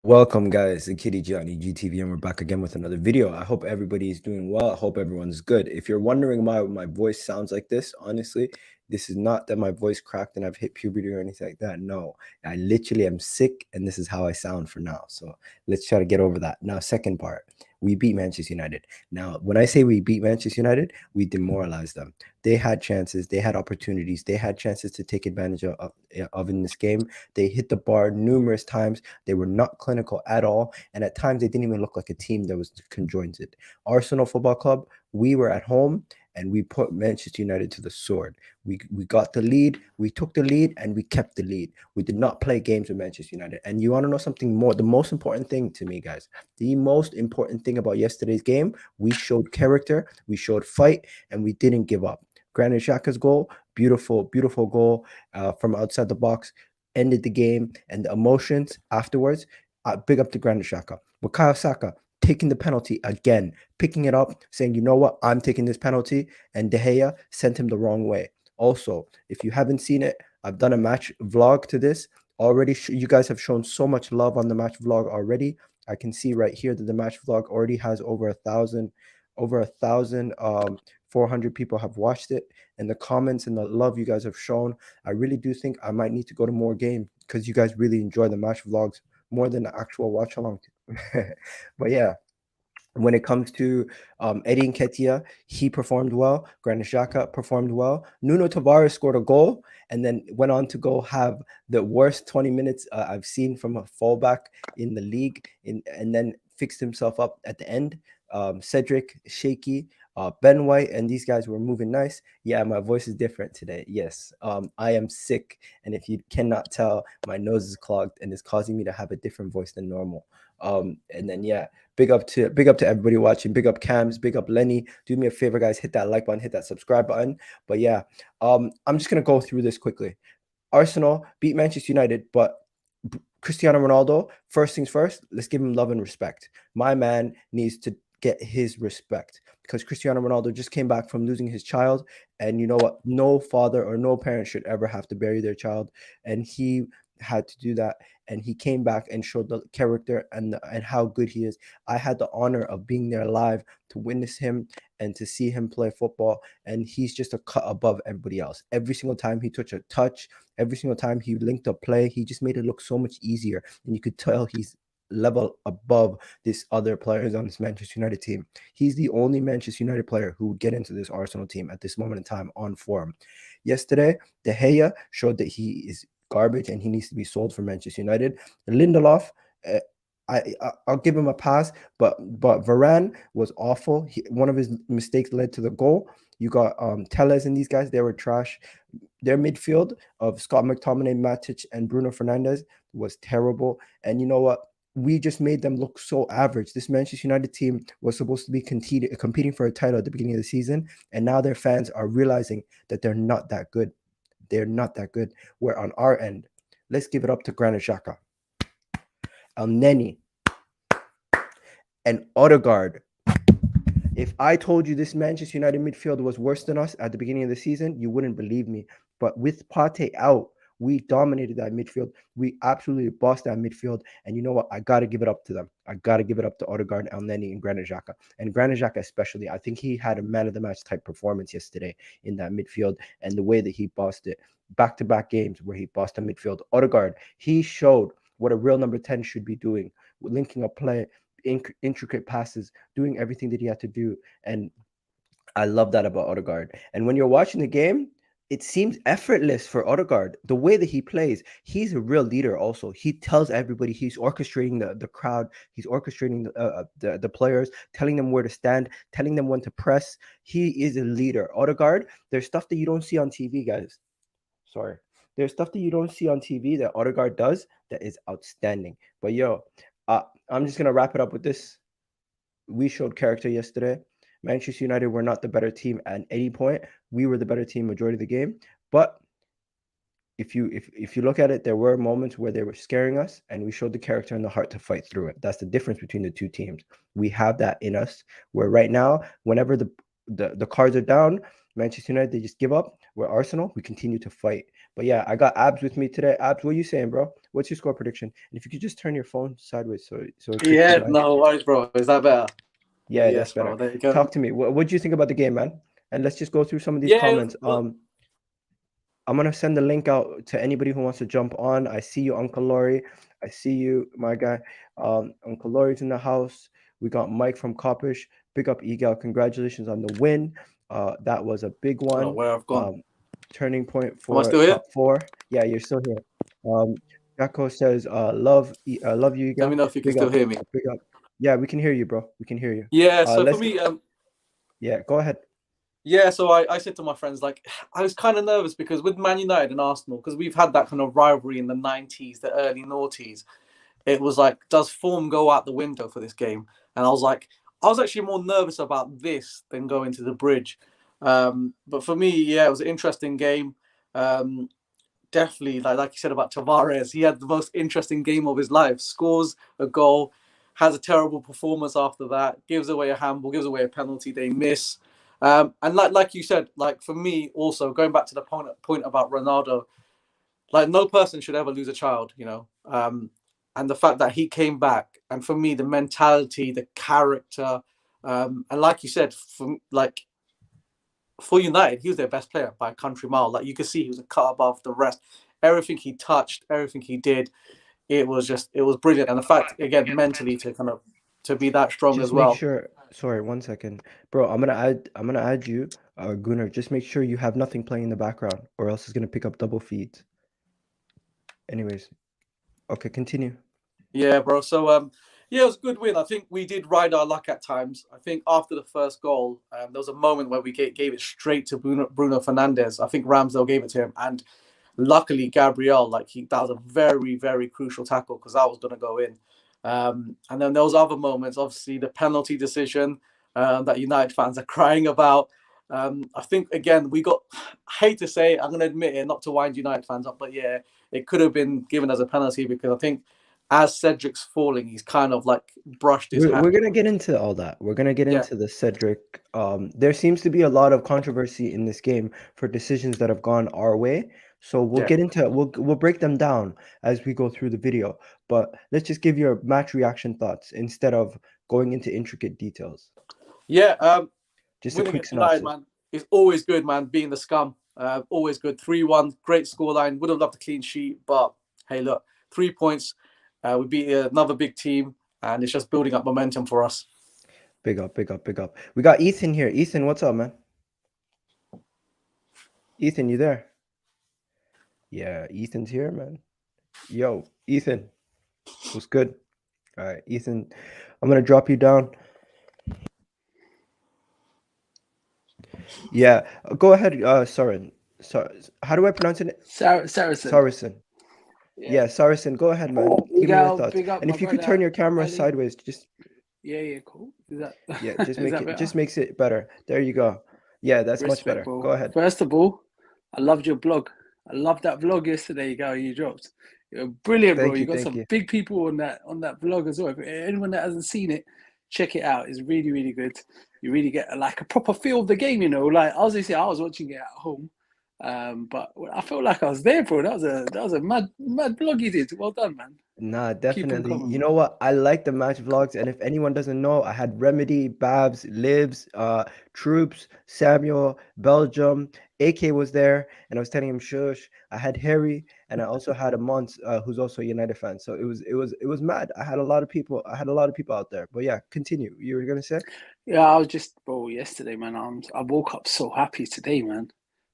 Welcome, guys, Nketiah on EGTV, and we're back again with another video. I hope everybody is doing well. I hope everyone's good. If you're wondering why my voice sounds like this, honestly, this is not that my voice cracked and I've hit puberty or anything like that. No, I literally am sick, and this is how I sound for now. So let's try to get over that. Now, second part, we beat Manchester United. Now, when I say we beat Manchester United, we demoralized them. They had chances, they had opportunities, they had chances to take advantage of in this game. They hit the bar numerous times. They were not clinical at all, and at times they didn't even look like a team that was conjoined. Arsenal Football Club, we were at home and we put Manchester United to the sword. We got the lead, we took the lead, and we kept the lead. We did not play games with Manchester United. And you want to know something more? The most important thing to me, guys, the most important thing about yesterday's game, we showed character, we showed fight, and we didn't give up. Granit Xhaka's goal, beautiful, beautiful goal from outside the box, ended the game, and the emotions afterwards. Big up to Granit Xhaka. Bukayo Saka taking the penalty again, picking it up, saying, you know what, I'm taking this penalty, and De Gea sent him the wrong way. Also, if you haven't seen it, I've done a match vlog to this already. You guys have shown so much love on the match vlog already. I can see right here that the match vlog already has over 400 people have watched it, and the comments and the love you guys have shown, I really do think I might need to go to more games because you guys really enjoy the match vlogs more than the actual watch along. But yeah, when it comes to Eddie Nketiah, he performed well. Granit Xhaka performed well. Nuno Tavares scored a goal and then went on to go have the worst 20 minutes I've seen from a fullback in the league, and then fixed himself up at the end. Cedric, shaky, Ben White, and these guys were moving nice. Yeah, my voice is different today. Yes, I am sick, and if you cannot tell, my nose is clogged and it's causing me to have a different voice than normal. And then yeah, big up to everybody watching. Big up Cams, big up Lenny. Do me a favor, guys, hit that like button, hit that subscribe button. But yeah, I'm just gonna go through this quickly. Arsenal beat Manchester United, but Cristiano Ronaldo, first things first, let's give him love and respect. My man needs to get his respect because Cristiano Ronaldo just came back from losing his child, and you know what, no father or no parent should ever have to bury their child, and he had to do that, and he came back and showed the character and how good he is. I had the honor of being there live to witness him and to see him play football, and he's just a cut above everybody else. Every single time he took a touch, every single time he linked up play, he just made it look so much easier, and you could tell he's level above this other players on this Manchester United team. He's the only Manchester United player who would get into this Arsenal team at this moment in time on form. Yesterday, De Gea showed that he is garbage and he needs to be sold for Manchester United. Lindelof, I'll give him a pass, but Varane was awful. One of his mistakes led to the goal. You got Telles and these guys, they were trash. Their midfield of Scott McTominay, Matic, and Bruno Fernandes was terrible. And you know what? We just made them look so average. This Manchester United team was supposed to be competing for a title at the beginning of the season, and now their fans are realizing that they're not that good. They're not that good. Where on our end, let's give it up to Granit Xhaka, Elneny, and Odegaard. If I told you this Manchester United midfield was worse than us at the beginning of the season, you wouldn't believe me. But with Partey out, we dominated that midfield. We absolutely bossed that midfield. And you know what? I got to give it up to them. I got to give it up to Odegaard, Elneny, and Granit Xhaka. And Granit Xhaka especially. I think he had a man-of-the-match type performance yesterday in that midfield. And the way that he bossed it. Back-to-back games where he bossed the midfield. Odegaard, he showed what a real number 10 should be doing. Linking up play, intricate passes, doing everything that he had to do. And I love that about Odegaard. And when you're watching the game, it seems effortless for Odegaard. The way that he plays, he's a real leader also. He tells everybody, he's orchestrating the crowd. He's orchestrating the players, telling them where to stand, telling them when to press. He is a leader. Odegaard, there's stuff that you don't see on TV, guys. Sorry. There's stuff that you don't see on TV that Odegaard does that is outstanding. But yo, I'm just going to wrap it up with this. We showed character yesterday. Manchester United were not the better team at any point. We were the better team majority of the game. But if you look at it, there were moments where they were scaring us, and we showed the character and the heart to fight through it. That's the difference between the two teams. We have that in us, where right now, whenever the cards are down, Manchester United, they just give up. We're Arsenal, we continue to fight. But yeah, I got Abs with me today. Abs, what are you saying, bro? What's your score prediction? And if you could just turn your phone sideways so it fits Yeah, your eyes. no worries, bro. Is that better? Yeah, Yes, that's better. bro. There you go. Talk to me. What do you think about the game, man? And let's just go through some of these Yeah, comments. I'm gonna send the link out to anybody who wants to jump on. I see you, Uncle Laurie. I see you, my guy. Uncle Laurie's in the house. We got Mike from Coppish. Big up Egal. Congratulations on the win. That was a big one. where I've gone. Turning point Am I for still here? top 4. Yeah, you're still here. Jacko says, love you, Let Egal. me know if you can Big still up, hear me. big up. Yeah, we can hear you, bro. We can hear you. Yeah. So for Let's. me, Yeah, go ahead. yeah. So I said to my friends, like, I was kind of nervous because with Man United and Arsenal, because we've had that kind of rivalry in the 90s, the early noughties. It was like, does form go out the window for this game? And I was actually more nervous about this than going to the bridge. But for me, yeah, it was an interesting game. Definitely, like you said about Tavares, he had the most interesting game of his life. Scores a goal, has a terrible performance after that, gives away a handball, gives away a penalty they miss. And like you said, like for me also, going back to the point about Ronaldo, like no person should ever lose a child, you know. And the fact that he came back, and for me, the mentality, the character, and like you said, for United, he was their best player by a country mile. Like you could see, he was a cut above the rest. Everything he touched, everything he did, it was brilliant. And the fact, again, mentally to be that strong Just as make well. sure. Sorry, 1 second, bro. I'm gonna add you, Gunnar. Just make sure you have nothing playing in the background, or else it's gonna pick up double feeds. Anyways, okay, continue. Yeah, bro. So yeah, it was a good win. I think we did ride our luck at times. I think after the first goal, there was a moment where we gave it straight to Bruno Fernandes. I think Ramsdale gave it to him, and luckily Gabriel, that was a very, very crucial tackle because that was going to go in. And then there was other moments, obviously the penalty decision that United fans are crying about. I think again I hate to say it, I'm going to admit it, not to wind United fans up, but yeah, it could have been given as a penalty because I think as Cedric's falling, he's kind of like brushed his hand. We're gonna get into all that. We're gonna get Yeah. into the Cedric. There seems to be a lot of controversy in this game for decisions that have gone our way. So we'll Yeah. get into we'll break them down as we go through the video. But let's just give your match reaction thoughts instead of going into intricate details. Yeah. Just a Winning quick at United, synopsis. man, is always good, man. Being the scum, always good. 3-1, great scoreline. Would have loved a clean sheet, but hey, look, 3 points. We beat another big team, and it's just building up momentum for us. Big up, big up, big up. We got Ethan here. Ethan, what's up, man? Ethan, you there? Yeah, Ethan's here, man. Yo, Ethan, what's good? All right, Ethan, I'm gonna drop you down. Yeah, go ahead, Soren. So, how do I pronounce it? Saracen. Saracen. Yeah, Saracen. Go ahead, man. Give me your Egal, thoughts. big up And my if you could brother, turn your camera Ali. sideways, just Yeah, cool. Is that yeah, just is make that it better? just makes it better. There you go. Yeah, that's much Respect, better. bro. Go ahead. First of all, I loved your blog. I loved that vlog yesterday, you dropped. You're brilliant, bro. Thank you, You got thank some you. big people on that vlog as well. If anyone that hasn't seen it, check it out. It's really, really good. You really get like a proper feel of the game, you know. Like I was watching it at home. But I felt like I was there, bro. That was a mad vlog you did. Well done, man. Nah, Keep on definitely. coming. You know what? I like the match vlogs, and if anyone doesn't know, I had Remedy, Babs, Libs, Troops, Samuel, Belgium, AK was there, and I was telling him shush. I had Harry, and I also had a Mons, who's also a United fan. So it was mad. I had a lot of people. I had a lot of people out there. But yeah, continue. You were gonna say? Yeah, I was just, bro, yesterday, man. I woke up so happy today, man.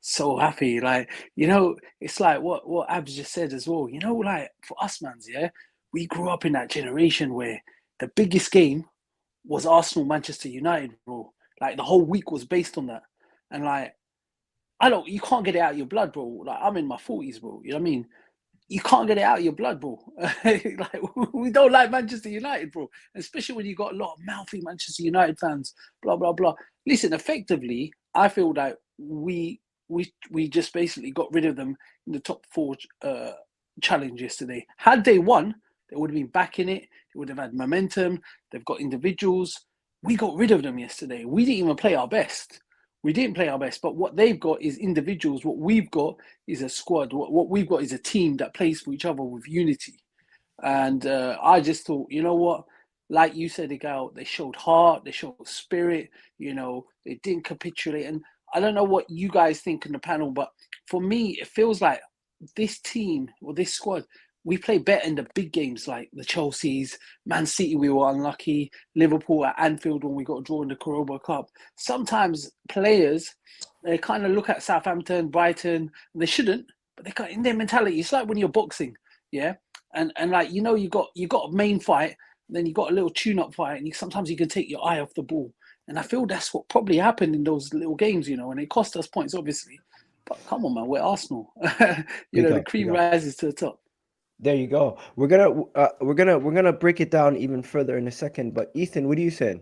So happy. Like, you know, it's like what Abs just said as well. You know, like for us, mans, yeah, we grew up in that generation where the biggest game was Arsenal Manchester United, bro. Like the whole week was based on that. And like, you can't get it out of your blood, bro. Like I'm in my 40s, bro. You know what I mean? You can't get it out of your blood, bro. Like we don't like Manchester United, bro. Especially when you got a lot of mouthy Manchester United fans, blah blah blah. Listen, effectively, I feel that we just basically got rid of them in the top 4 challenge yesterday. Had they won, they would have been back in it. They would have had momentum. They've got individuals. We got rid of them yesterday. We didn't even play our best. We didn't play our best, but what they've got is individuals. What we've got is a squad. What we've got is a team that plays for each other with unity. And I just thought, you know what? Like you said, Egal, they showed heart, they showed spirit, they didn't capitulate. And I don't know what you guys think in the panel, but for me, it feels like this team or this squad, we play better in the big games like the Chelsea's, Man City, we were unlucky, Liverpool at Anfield when we got a draw in the Carabao Cup. Sometimes players, they kind of look at Southampton, Brighton, and they shouldn't, but they got in their mentality. It's like when you're boxing, yeah? And like, you got a main fight, then you got a little tune-up fight, and sometimes you can take your eye off the ball. And I feel that's what probably happened in those little games, and it cost us points, obviously. But come on, man, we're Arsenal. The cream rises to the top. There you go. We're gonna break it down even further in a second. But Ethan, what are you saying?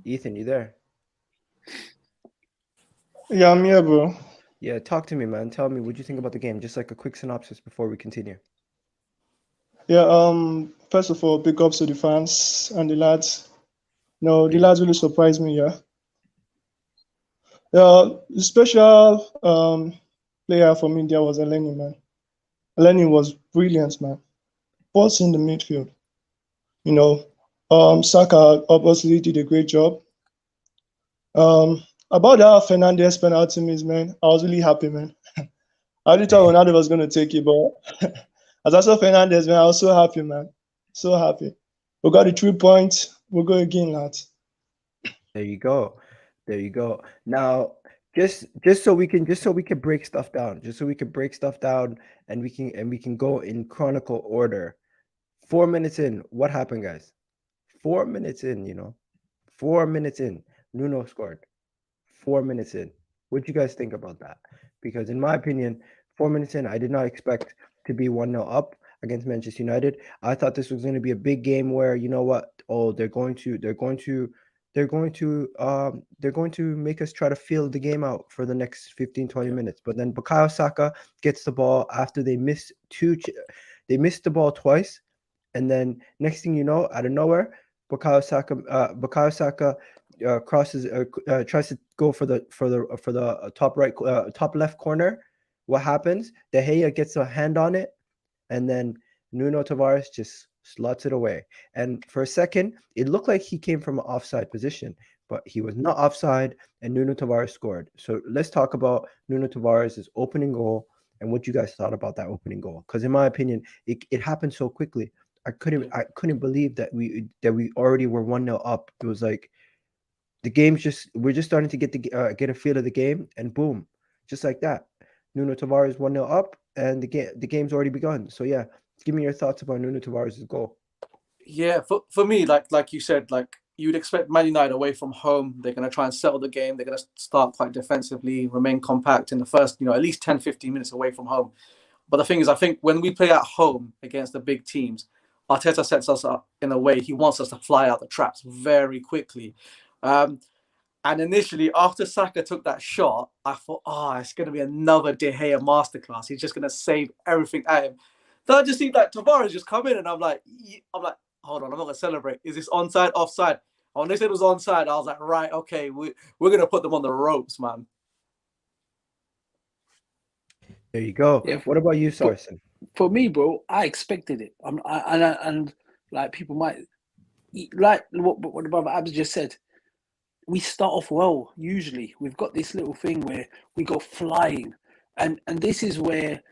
Ethan, you there? Yeah, I'm here, bro. Yeah, talk to me, man. Tell me what you think about the game. Just like a quick synopsis before we continue. Yeah, first of all, big ups to the fans and the lads. No, the lads really surprised me, yeah. The special player from India was Elanga, man. Elanga was brilliant, man. Both in the midfield. Saka obviously did a great job. About that Fernandes penalty miss, man, I was really happy, man. I already thought Ronaldo was going to take it, but as I saw Fernandes, man, I was so happy, man. So happy. We got the 3 points. We'll go again, lads. There you go. Now, just so we can break stuff down, and we can go in chronicle order. 4 minutes in, what happened, guys? 4 minutes in, 4 minutes in, Nuno scored. 4 minutes in. What do you guys think about that? Because in my opinion, 4 minutes in, I did not expect to be 1-0 up against Manchester United. I thought this was going to be a big game where, you know what? Oh, they're going to make us try to feel the game out for the next 15-20 minutes. But then Bukayo Saka gets the ball after they missed the ball twice, and then next thing you know, out of nowhere, Bukayo Saka crosses, tries to go for the top left corner. What happens? De Gea gets a hand on it, and then Nuno Tavares just slots it away. And for a second, it looked like he came from an offside position, but he was not offside, and Nuno Tavares scored. So let's talk about Nuno Tavares' opening goal and what you guys thought about that opening goal. Because in my opinion, it happened so quickly. I couldn't believe that we already were 1-0 up. It was like we're just starting to get a feel of the game, and boom, just like that, Nuno Tavares 1-0 up, and the game's already begun. So yeah, give me your thoughts about Nuno Tavares' goal. Yeah, for me, like you said, like you'd expect Man United away from home, they're going to try and settle the game. They're going to start quite defensively, remain compact in the first, at least 10-15 minutes away from home. But the thing is, I think when we play at home against the big teams, Arteta sets us up in a way he wants us to fly out the traps very quickly. And initially, after Saka took that shot, I thought, it's going to be another De Gea masterclass. He's just going to save everything at him. Then I just see like Tavares just come in, and I'm like, hold on, I'm not going to celebrate. Is this onside, offside? And when they said it was onside, I was like, right, okay, we're going to put them on the ropes, man. There you go. Yeah, what about you, Sarson? For me, bro, I expected it. And like people might, like what the brother Abs just said, we start off well, usually. We've got this little thing where we go flying. And this is where,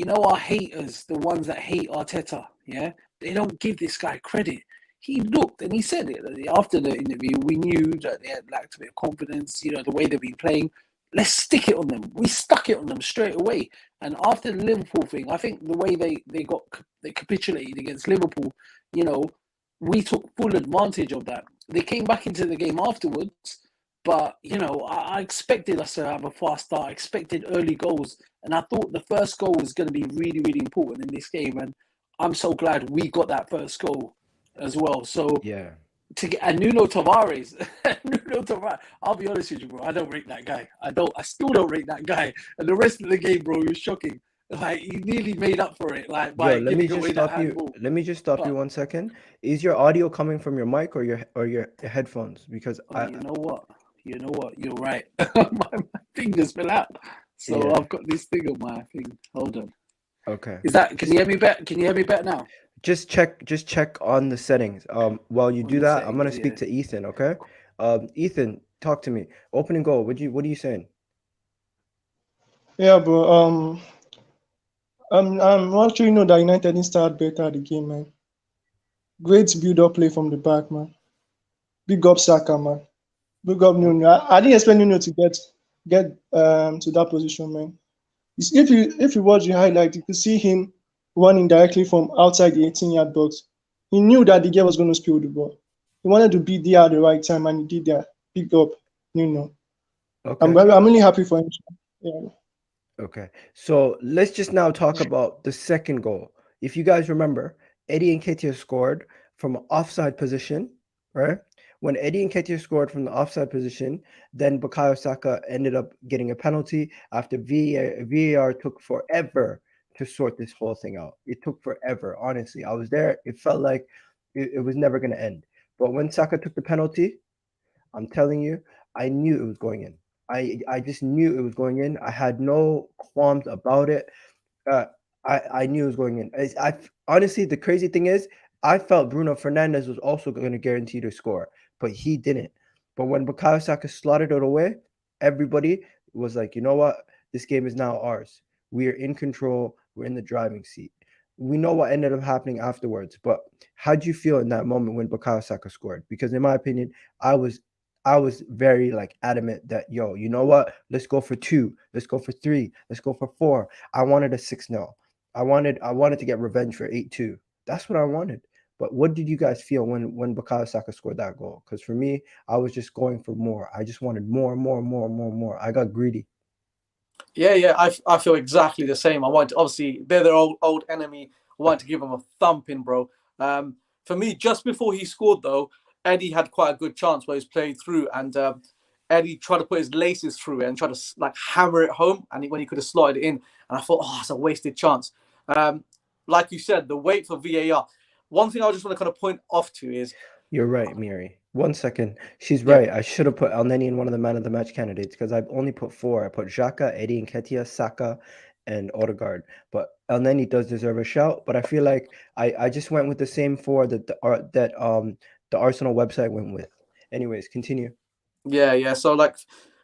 our haters, the ones that hate Arteta, yeah, they don't give this guy credit. He looked and he said it. After the interview, we knew that they had lacked a bit of confidence, the way they've been playing. Let's stick it on them. We stuck it on them straight away. And after the Liverpool thing, I think the way they capitulated against Liverpool, we took full advantage of that. They came back into the game afterwards, but, I expected us to have a fast start. I expected early goals. And I thought the first goal was going to be really, really important in this game. And I'm so glad we got that first goal as well. So, yeah. And Nuno Tavares, I'll be honest with you, bro. I don't rate that guy. I still don't rate that guy. And the rest of the game, bro, he was shocking. Like, he nearly made up for it. Like, by let me just stop you. Let me just stop you 1 second. Is your audio coming from your mic or your headphones? Because you know what? You're right. my fingers fell out. So yeah. I've got this thing on my thing. Hold on. Okay. Is that? Can you hear me better? Can you hear me better now? Just check on the settings. While you On do the that, I'm gonna settings, speak to Ethan, okay? Ethan, talk to me. Opening goal. What are you saying? Yeah, bro. I'm actually know that United didn't start better at the game, man. Great build-up play from the back, man. Big up Saka, man. Big up Nuno. I didn't expect Nuno to get to that position, man. If you watch the highlight, you could see him running directly from outside the 18-yard box. He knew that the guy was going to spill the ball. He wanted to be there at the right time, and he did that. Big up Nuno. Okay. I'm really happy for him. Yeah. Okay. So let's just now talk about the second goal. If you guys remember, Eddie Nketiah scored from an offside position, right? When Eddie Nketiah scored from the offside position, then Bukayo Saka ended up getting a penalty after VAR took forever to sort this whole thing out. It took forever, honestly. I was there. It felt like it was never going to end. But when Saka took the penalty, I'm telling you, I knew it was going in. I just knew it was going in. I had no qualms about it. Uh, I knew it was going in. I honestly, the crazy thing is, I felt Bruno Fernandes was also going to guarantee to score, but he didn't. But when Bukayo Saka slotted it away, everybody was like, you know what? This game is now ours. We are in control. We're in the driving seat. We know what ended up happening afterwards, but how did you feel in that moment when Bukayo Saka scored? Because in my opinion, I was very like adamant that you know what? Let's go for 2. Let's go for 3. Let's go for 4. I wanted a 6-0. I wanted to get revenge for 8-2. That's what I wanted. But what did you guys feel when Bukayo Saka scored that goal? Because for me, I was just going for more. I just wanted more, more, more, more, more. I got greedy. Yeah. I feel exactly the same. I want to, obviously they're their old enemy. I wanted to give them a thumping, bro. For me, just before he scored though, Eddie had quite a good chance where he's played through, and Eddie tried to put his laces through it and tried to like hammer it home, and when he could have slotted it in, and I thought, oh, it's a wasted chance. Like you said, the wait for VAR. One thing I just want to kind of point off to is You're right, Miri. 1 second. She's yeah, right. I should have put El Neni in one of the man of the match candidates because I've only put 4. I put Xhaka, Eddie Nketiah, Saka, and Odegaard. But El Neni does deserve a shout. But I feel like I just went with the same 4 that the Arsenal website went with. Anyways, continue. Yeah. So like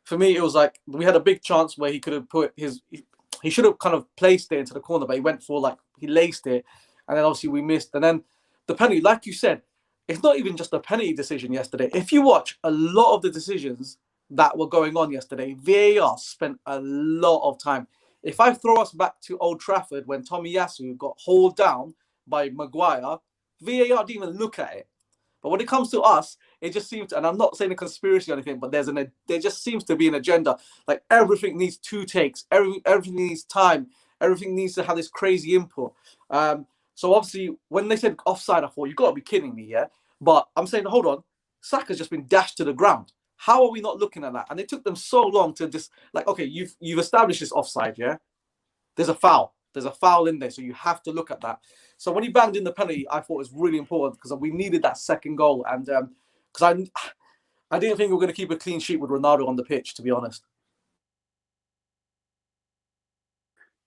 for me, it was like we had a big chance where he could have put his. He should have kind of placed it into the corner, but he went for like he laced it, and then obviously we missed. And then the penalty, like you said, it's not even just a penalty decision yesterday. If you watch a lot of the decisions that were going on yesterday, VAR spent a lot of time. If I throw us back to Old Trafford when Tomiyasu got hauled down by Maguire, VAR didn't even look at it. But when it comes to us, it just seems to, and I'm not saying a conspiracy or anything, but there just seems to be an agenda. Like everything needs 2 takes, everything needs time, everything needs to have this crazy input. So obviously, when they said offside, I thought, you got to be kidding me, yeah? But I'm saying, hold on, Saka's just been dashed to the ground. How are we not looking at that? And it took them so long to just, like, okay, you've established this offside, yeah? There's a foul. There's a foul in there, so you have to look at that. So when he banged in the penalty, I thought it was really important because we needed that second goal. And because I didn't think we were going to keep a clean sheet with Ronaldo on the pitch, to be honest.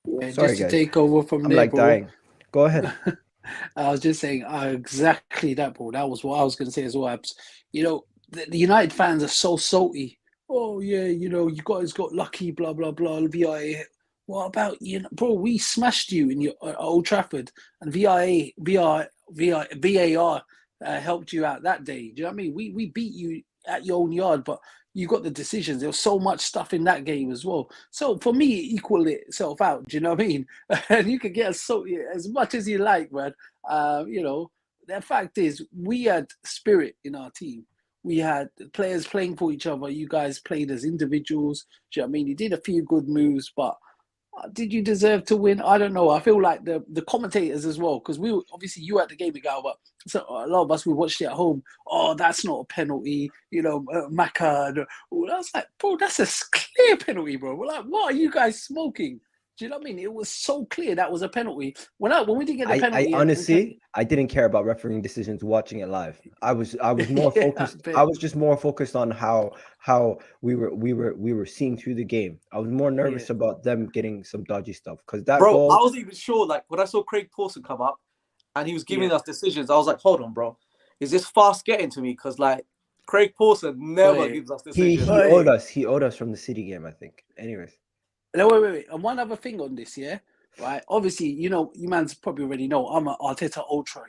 Yeah, Sorry, just to guys. take over from I'm there, like bro. dying. Go ahead. I was just saying exactly that, bro. That was what I was going to say as well, Abs. You know, the United fans are so salty. Oh, yeah, you know, you guys got lucky, blah, blah, blah, VIA. What about, you know, bro, we smashed you in your Old Trafford, and VAR helped you out that day. Do you know what I mean? We beat you at your own yard, but you got the decisions. There was so much stuff in that game as well. So for me, it equaled itself out. Do you know what I mean? And you can get as much as you like, man. You know, the fact is, we had spirit in our team. We had players playing for each other. You guys played as individuals. Do you know what I mean? You did a few good moves, but did you deserve to win? I don't know. I feel like the commentators as well, because we obviously you at the game, Egal, but so a lot of us we watched it at home. Oh, that's not a penalty, you know, Maka. I was like, bro, that's a clear penalty, bro. We're like, what are you guys smoking? Do you know what I mean? It was so clear that was a penalty. When we didn't get the I penalty, honestly, I didn't care about refereeing decisions watching it live. I was more Yeah, focused. I was just more focused on how we were seeing through the game. I was more nervous about them getting some dodgy stuff because that Bro, goal. I wasn't even sure. Like when I saw Craig Pawson come up and he was giving us decisions, I was like, hold on, bro, is this fast getting to me? Because like Craig Pawson never gives us decisions. He owed us. He owed us from the City game, I think. Anyways. No, wait. And one other thing on this, right? Obviously, you man's probably already know I'm an Arteta ultra,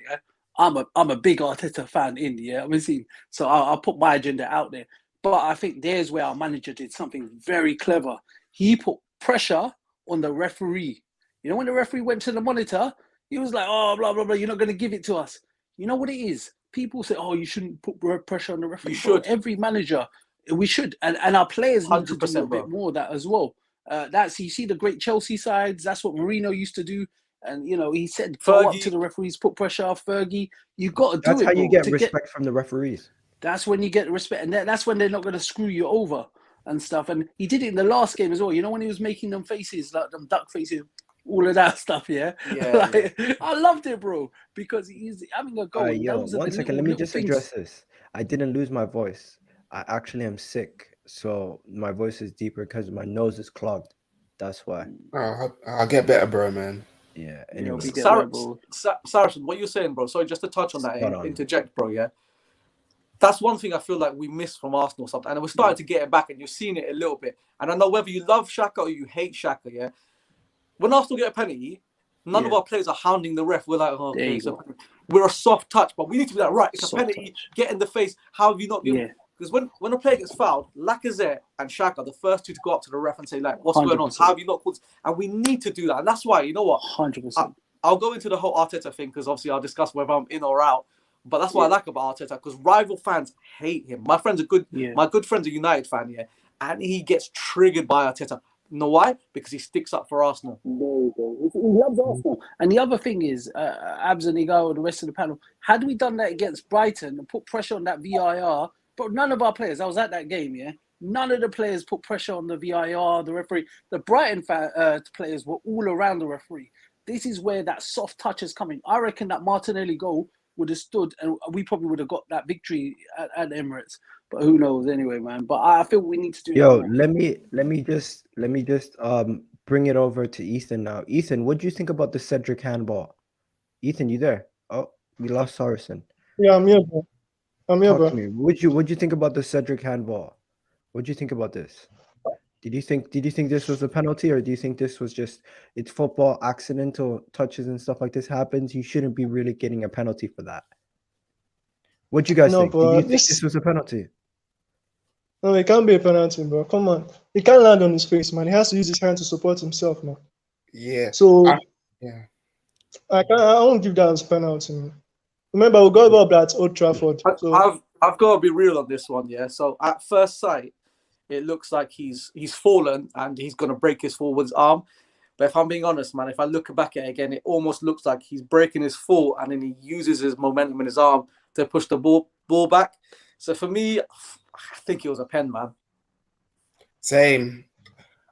I'm a big Arteta fan obviously. So I'll put my agenda out there. But I think there's where our manager did something very clever. He put pressure on the referee. When the referee went to the monitor, he was like, oh, blah, blah, blah, you're not going to give it to us. You know what it is? People say, oh, you shouldn't put pressure on the referee. You should. Every manager, we should. And our players need to do a bit more of that as well. You see the great Chelsea sides. That's what Mourinho used to do, and he said, "Go up to the referees, put pressure off Fergie." You got to do it. That's how you bro, get respect from the referees. That's when you get respect, and that's when they're not going to screw you over and stuff. And he did it in the last game as well. When he was making them faces, like them duck faces, all of that stuff. Yeah. I loved it, bro, because he's having a go. One second, let me just address this. I didn't lose my voice. I actually am sick. So my voice is deeper because my nose is clogged. That's why. I'll get better, bro, man. Yeah. Anyway, Saracen, what you're saying, bro? Sorry, just to touch on that, interject, bro. Yeah. That's one thing I feel like we missed from Arsenal something, and we're starting to get it back, and you're seeing it a little bit. And I know whether you love Xhaka or you hate Xhaka, yeah. When Arsenal get a penalty, none of our players are hounding the ref. We're like, oh, okay, so we're a soft touch, but we need to be like, right, it's a penalty. Get in the face. how have you not given? Because when a player gets fouled, Lacazette and Xhaka, the first two to go up to the ref and say, like, what's 100%. Going on? How have you not called this? And we need to do that. And that's why, you know what? 100%. I'll go into the whole Arteta thing because obviously I'll discuss whether I'm in or out. But that's what I like about Arteta, because rival fans hate him. My good friend's a United fan, and he gets triggered by Arteta. You know why? Because he sticks up for Arsenal. There you go. He loves Arsenal. And the other thing is, Abs and Egal and the rest of the panel, had we done that against Brighton and put pressure on that VIR, but none of our players, I was at that game, none of the players put pressure on the VIR, the referee. The Brighton players were all around the referee. This is where that soft touch is coming. I reckon that Martinelli goal would have stood, and we probably would have got that victory at Emirates. But who knows anyway, man. But I feel we need to do. Let me just bring it over to Ethan now. Ethan, what do you think about the Cedric handball? Ethan, you there? Oh, we lost Saracen. Yeah, I'm here, bro. Talk to me. What'd you think about the Cedric handball? What'd you think about this? Did you think this was a penalty, or do you think this was just it's football, accidental touches and stuff like this happens? You shouldn't be really getting a penalty for that. What do you guys think? Did you think this was a penalty? No, it can't be a penalty, bro. Come on. He can't land on his face, man. He has to use his hand to support himself, man. Yeah. So I won't give that as a penalty, man. Remember, we got up at Old Trafford. So I've got to be real on this one, So at first sight, it looks like he's fallen and he's going to break his forward's arm. But if I'm being honest, man, if I look back at it again, it almost looks like he's breaking his fall and then he uses his momentum in his arm to push the ball back. So for me, I think it was a pen, man. Same.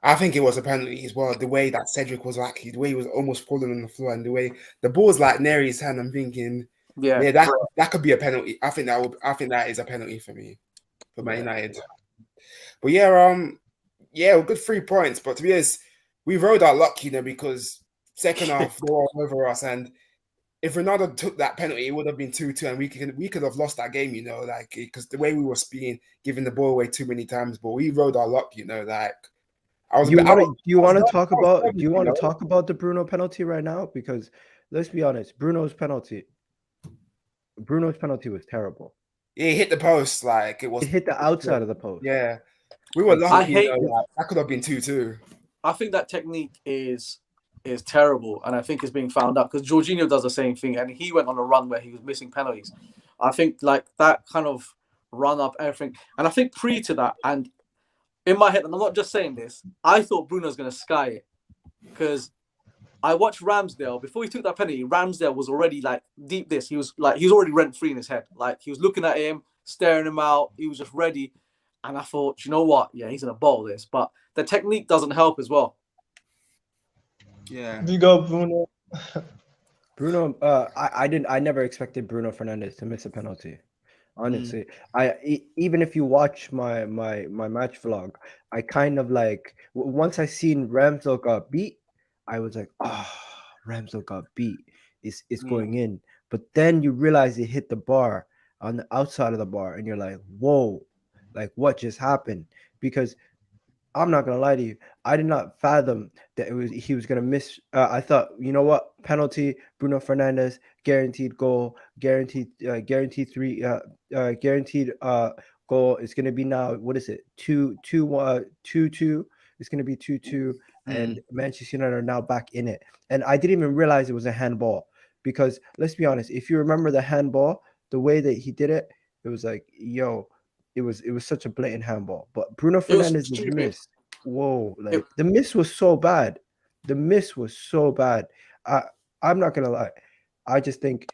I think it was a penalty as well. The way that Cedric was the way he was almost falling on the floor, and the way the ball's like near his hand, I'm thinking, that could be a penalty. I think that is a penalty for me, for Man United. But good 3 points. But to be honest, we rode our luck, because second half they were all over us, and if Ronaldo took that penalty, it would have been 2-2, and we could have lost that game, because the way we were giving the ball away too many times. But we rode our luck, Do you want to talk about the Bruno penalty right now? Because let's be honest, Bruno's penalty was terrible. Yeah, he hit the post it hit the outside of the post. Yeah, we were lucky. That could have been 2-2. I think that technique is terrible, and I think it's being found out because Jorginho does the same thing, and he went on a run where he was missing penalties. I think that kind of run up everything, and I think pre to that, and in my head, and I'm not just saying this, I thought Bruno's going to sky it because I watched Ramsdale before he took that penalty. Ramsdale was already deep this. He was already rent free in his head. He was looking at him, staring him out. He was just ready, and I thought, you know what? Yeah, he's going to bowl this, but the technique doesn't help as well. Yeah. Big up, Bruno. Bruno, I never expected Bruno Fernandes to miss a penalty. Honestly, even if you watch my match vlog, I kind of like once I seen Ramsdale got beat, I was like, Ramsdale got beat. It's going in. But then you realize he hit the bar on the outside of the bar, and you're like, whoa, like what just happened? Because I'm not gonna lie to you. I did not fathom that he was gonna miss. I thought, you know what, penalty, Bruno Fernandes, guaranteed goal, guaranteed guaranteed goal. It's gonna be now. What is it? 2-2. It's gonna be 2-2, and Manchester United are now back in it. And I didn't even realize it was a handball because let's be honest. If you remember the handball, the way that he did it, it was like, yo. It was such a blatant handball, but Bruno Fernandes missed. Whoa, like the miss was so bad. The miss was so bad. I'm not gonna lie. I just think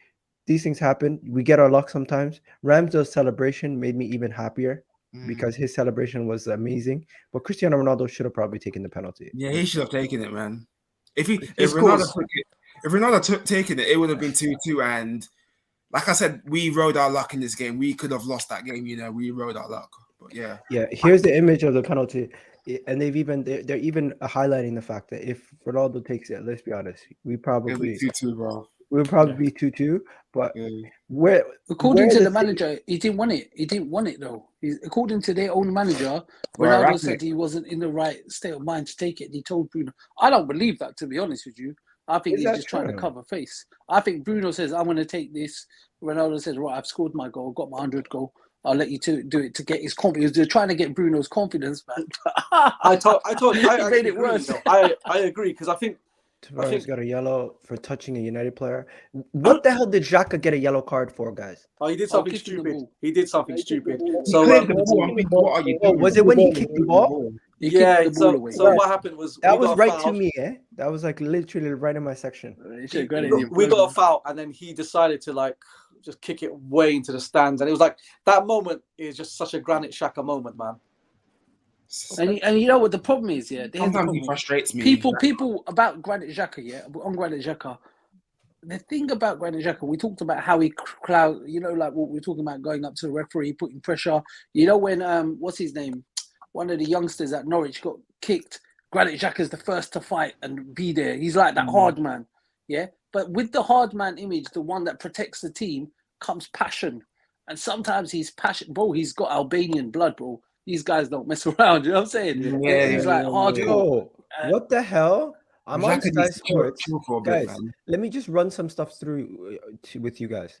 these things happen. We get our luck sometimes. Ramsdale's celebration made me even happier because his celebration was amazing. But Cristiano Ronaldo should have probably taken the penalty. Yeah, he should have taken it, man. If Ronaldo took taken it, it would have been 2-2. And like I said, we rode our luck in this game. We could have lost that game, we rode our luck. But yeah. Yeah, here's the image of the penalty. And they're even highlighting the fact that if Ronaldo takes it, let's be honest, we probably it'll be 2-2, bro. We'll probably be 2-2. But according to the manager, he didn't want it. He didn't want it though. According to their own manager, Ronaldo said he wasn't in the right state of mind to take it. He told Bruno. I don't believe that, to be honest with you. I think he's just trying to cover face. I think Bruno says, I'm going to take this. Ronaldo says, right, I've scored my goal, got my 100 goal. I'll let you do it to get his confidence. They're trying to get Bruno's confidence, man. I made it worse. I agree because I think Tavares got a yellow for touching a United player. What the hell did Xhaka get a yellow card for, guys? Oh, he did something stupid. He did something stupid. So what are you doing? Was it when he kicked the ball? So what happened was that was right to me, eh? That was like literally right in my section. We got a foul, and then he decided to like just kick it way into the stands, and it was like that moment is just such a Granit Xhaka moment, man. And you know what the problem is, yeah? Sometimes he frustrates me. People about Granit Xhaka, yeah? On Granit Xhaka, the thing about Granit Xhaka, we talked about how he like what we were talking about going up to the referee, putting pressure. You know when, what's his name? One of the youngsters at Norwich got kicked. Granit Xhaka's the first to fight and be there. He's like that hard man, yeah? But with the hard man image, the one that protects the team, comes passion. And sometimes he's passion. Bro, he's got Albanian blood, bro. These guys don't mess around. You know what I'm saying? Yeah, he's like hardcore. What the hell? I'm on Sky Sports. Guys, man. Let me just run some stuff through with you guys.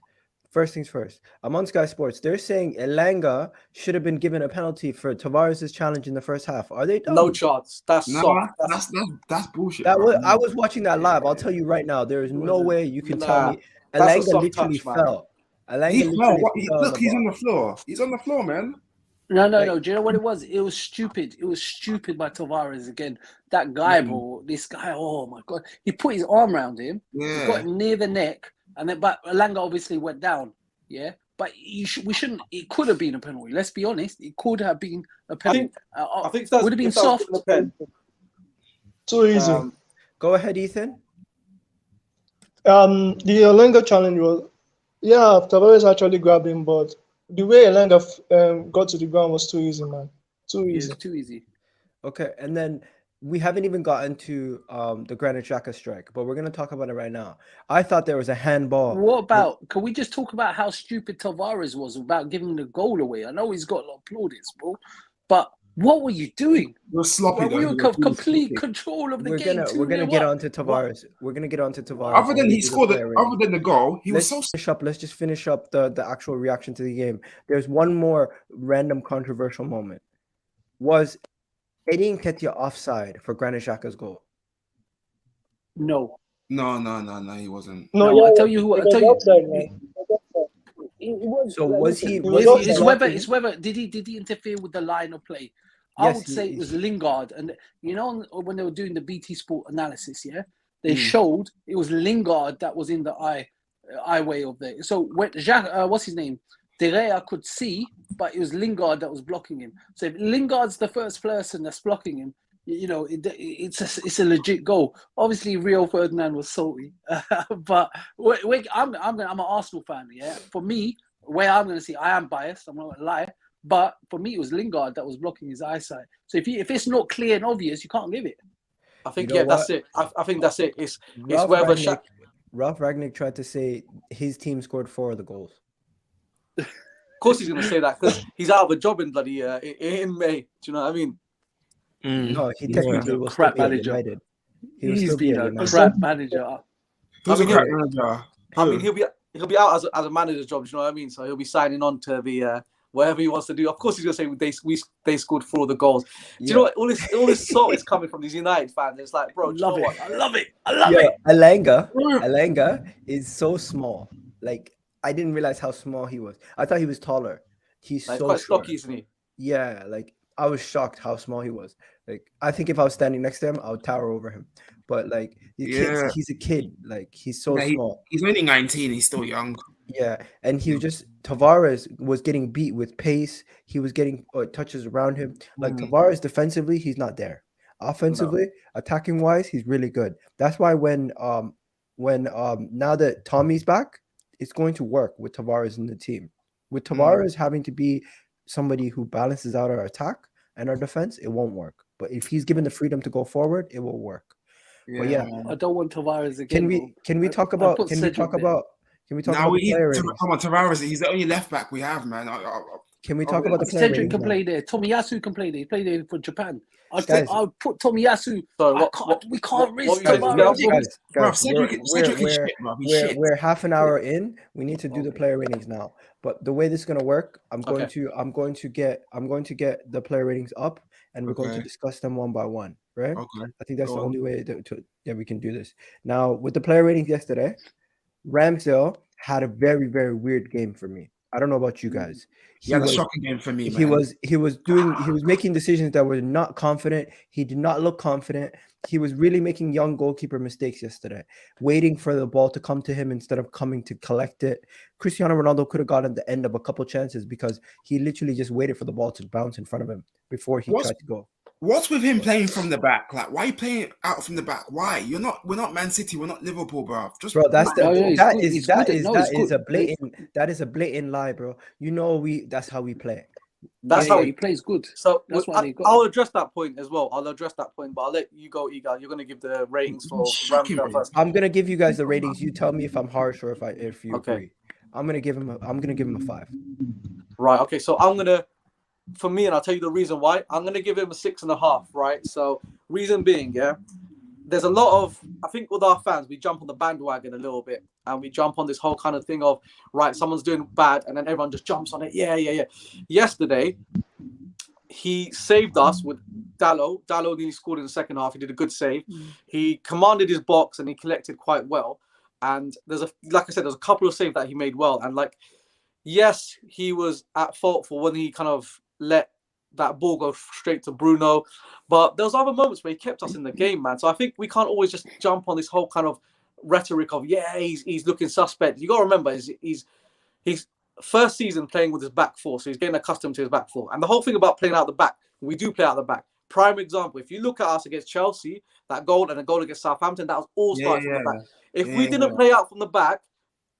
First things first. I'm on Sky Sports. They're saying Elanga should have been given a penalty for Tavares' challenge in the first half. Are they dumb? No chance. That's bullshit. I was watching that live. I'll tell you right now. There is no way you can tell me. Elanga literally fell. Look, he's on the floor. He's on the floor, man. No. Do you know what it was? It was stupid. It was stupid by Tavares again. That guy, bro. This guy. Oh my god. He put his arm around him. Yeah. He got him near the neck, but Elanga obviously went down. Yeah. But we shouldn't. It could have been a penalty. Let's be honest. It could have been a penalty. I think would have been soft. Too easy. Go ahead, Ethan. The Elanga challenge was, Tavares actually grabbed him, but the way Elanga got to the ground was too easy, man. Too easy. Too easy. Okay, and then we haven't even gotten to the Granit Xhaka strike, but we're going to talk about it right now. I thought there was a handball. What about, can we just talk about how stupid Tavares was about giving the goal away? I know he's got a lot of plaudits, bro, but what were you doing? You're sloppy. You have complete control of the game. We're gonna get on to Tavares. We're gonna get on to Tavares. Other than he scored it, other than the goal, let's just finish up the actual reaction to the game. There's one more random controversial moment. Was Eddie Nketiah offside for Granit Xhaka's goal? No, he wasn't. No, I'll tell you who. So was he? It's whether did he interfere with the line of play? I would say it was Lingard, and you know when they were doing the BT Sport analysis, they showed it was Lingard that was in the eye way of the. So when what's his name? De Gea could see, but it was Lingard that was blocking him. So if Lingard's the first person that's blocking him, you know, it's a legit goal. Obviously, Rio Ferdinand was salty, but I'm an Arsenal fan. Yeah, for me, where I'm going to see, I am biased. I'm not going to lie, but for me, it was Lingard that was blocking his eyesight. So if it's not clear and obvious, you can't give it. I think that's it. I think that's it. It's whether Ralph Ragnick tried to say his team scored 4 of the goals. Of course, he's going to say that because he's out of a job in bloody in May. Do you know what I mean? No, he technically was crap still manager. United. He's been a crap manager. Who's a crap manager? I mean, he'll be out as a manager's job. Do you know what I mean? So he'll be signing on to the whatever he wants to do. Of course, he's gonna say they scored 4 of the goals. Do you know what? All this salt is coming from these United fans. It's like, bro, I love it. Elanga is so small. Like, I didn't realize how small he was. I thought he was taller. He's so quite short. stocky, isn't he? Yeah, like I was shocked how small he was. Like, I think if I was standing next to him, I would tower over him. But like, he's a kid. Like, he's so small. He's only 19. He's still young. Yeah, and he was Tavares was getting beat with pace. He was getting touches around him. Like, Tavares defensively, he's not there. Offensively, attacking wise, he's really good. That's why when now that Tommy's back, it's going to work with Tavares in the team. With Tavares having to be somebody who balances out our attack and our defense, it won't work. But if he's given the freedom to go forward, it will work. Yeah, but yeah, I don't want Tavares again. Can we talk about Tavares, he's the only left back we have, man. Can we talk about the player Cedric can play there. Tomiyasu can play there. He played there for Japan. I'll put Tomiyasu. We can't risk Tavares. We're half an hour in. We need to do the player ratings now. But the way this is going to work, I'm going to get the player ratings up, and we're going to discuss them one by one. Right? Okay. I think that's the only way that we can do this. Now, with the player ratings yesterday, Ramsdale had a very, very weird game for me. I don't know about you guys. He had a shocking game for me, man. He was making decisions that were not confident. He did not look confident. He was really making young goalkeeper mistakes yesterday, waiting for the ball to come to him instead of coming to collect it. Cristiano Ronaldo could have gotten the end of a couple chances because he literally just waited for the ball to bounce in front of him before he tried to go. What's with him playing from the back? Like, why are you playing out from the back? Why? We're not Man City. We're not Liverpool, bro. That is a blatant lie, bro. You know that's how we play. That's how he plays good. So I'll address that point as well. But I'll let you go, Egal. You're gonna give the ratings for Ramsdale first. I'm gonna give you guys the ratings. You tell me if I'm harsh or if you agree. I'm gonna give him a 5. Right. Okay. So for me, and I'll tell you the reason why, I'm going to give him a 6.5, right? So reason being, there's a lot of, I think with our fans, we jump on the bandwagon a little bit and we jump on this whole kind of thing of, right, someone's doing bad and then everyone just jumps on it. Yeah. Yesterday, he saved us with Dalot. Dalot nearly scored in the second half. He did a good save. He commanded his box and he collected quite well. And there's a couple of saves that he made well. And yes, he was at fault for when he kind of let that ball go straight to Bruno, but there was other moments where he kept us in the game, man. So I think we can't always just jump on this whole kind of rhetoric of he's looking suspect. You got to remember he's first season playing with his back four, so he's getting accustomed to his back four. And the whole thing about playing out the back, we do play out the back. Prime example, if you look at us against Chelsea, that goal and a goal against Southampton, that was all started from the back. If we didn't play out from the back,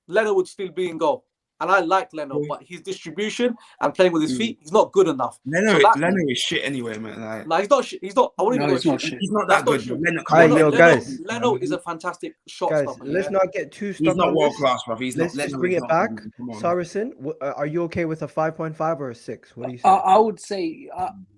Leno would still be in goal. And I like Leno, but his distribution and playing with his feet, he's not good enough. Leno is shit anyway, man. He's not shit. He's not. I wouldn't even go shit. He's not that good. Leno is a fantastic shot stopper. Let's not get too stuck. He's not world class, bro. Let's just bring it back. Saracen, are you okay with a 5.5 or a 6? What do you say? I would say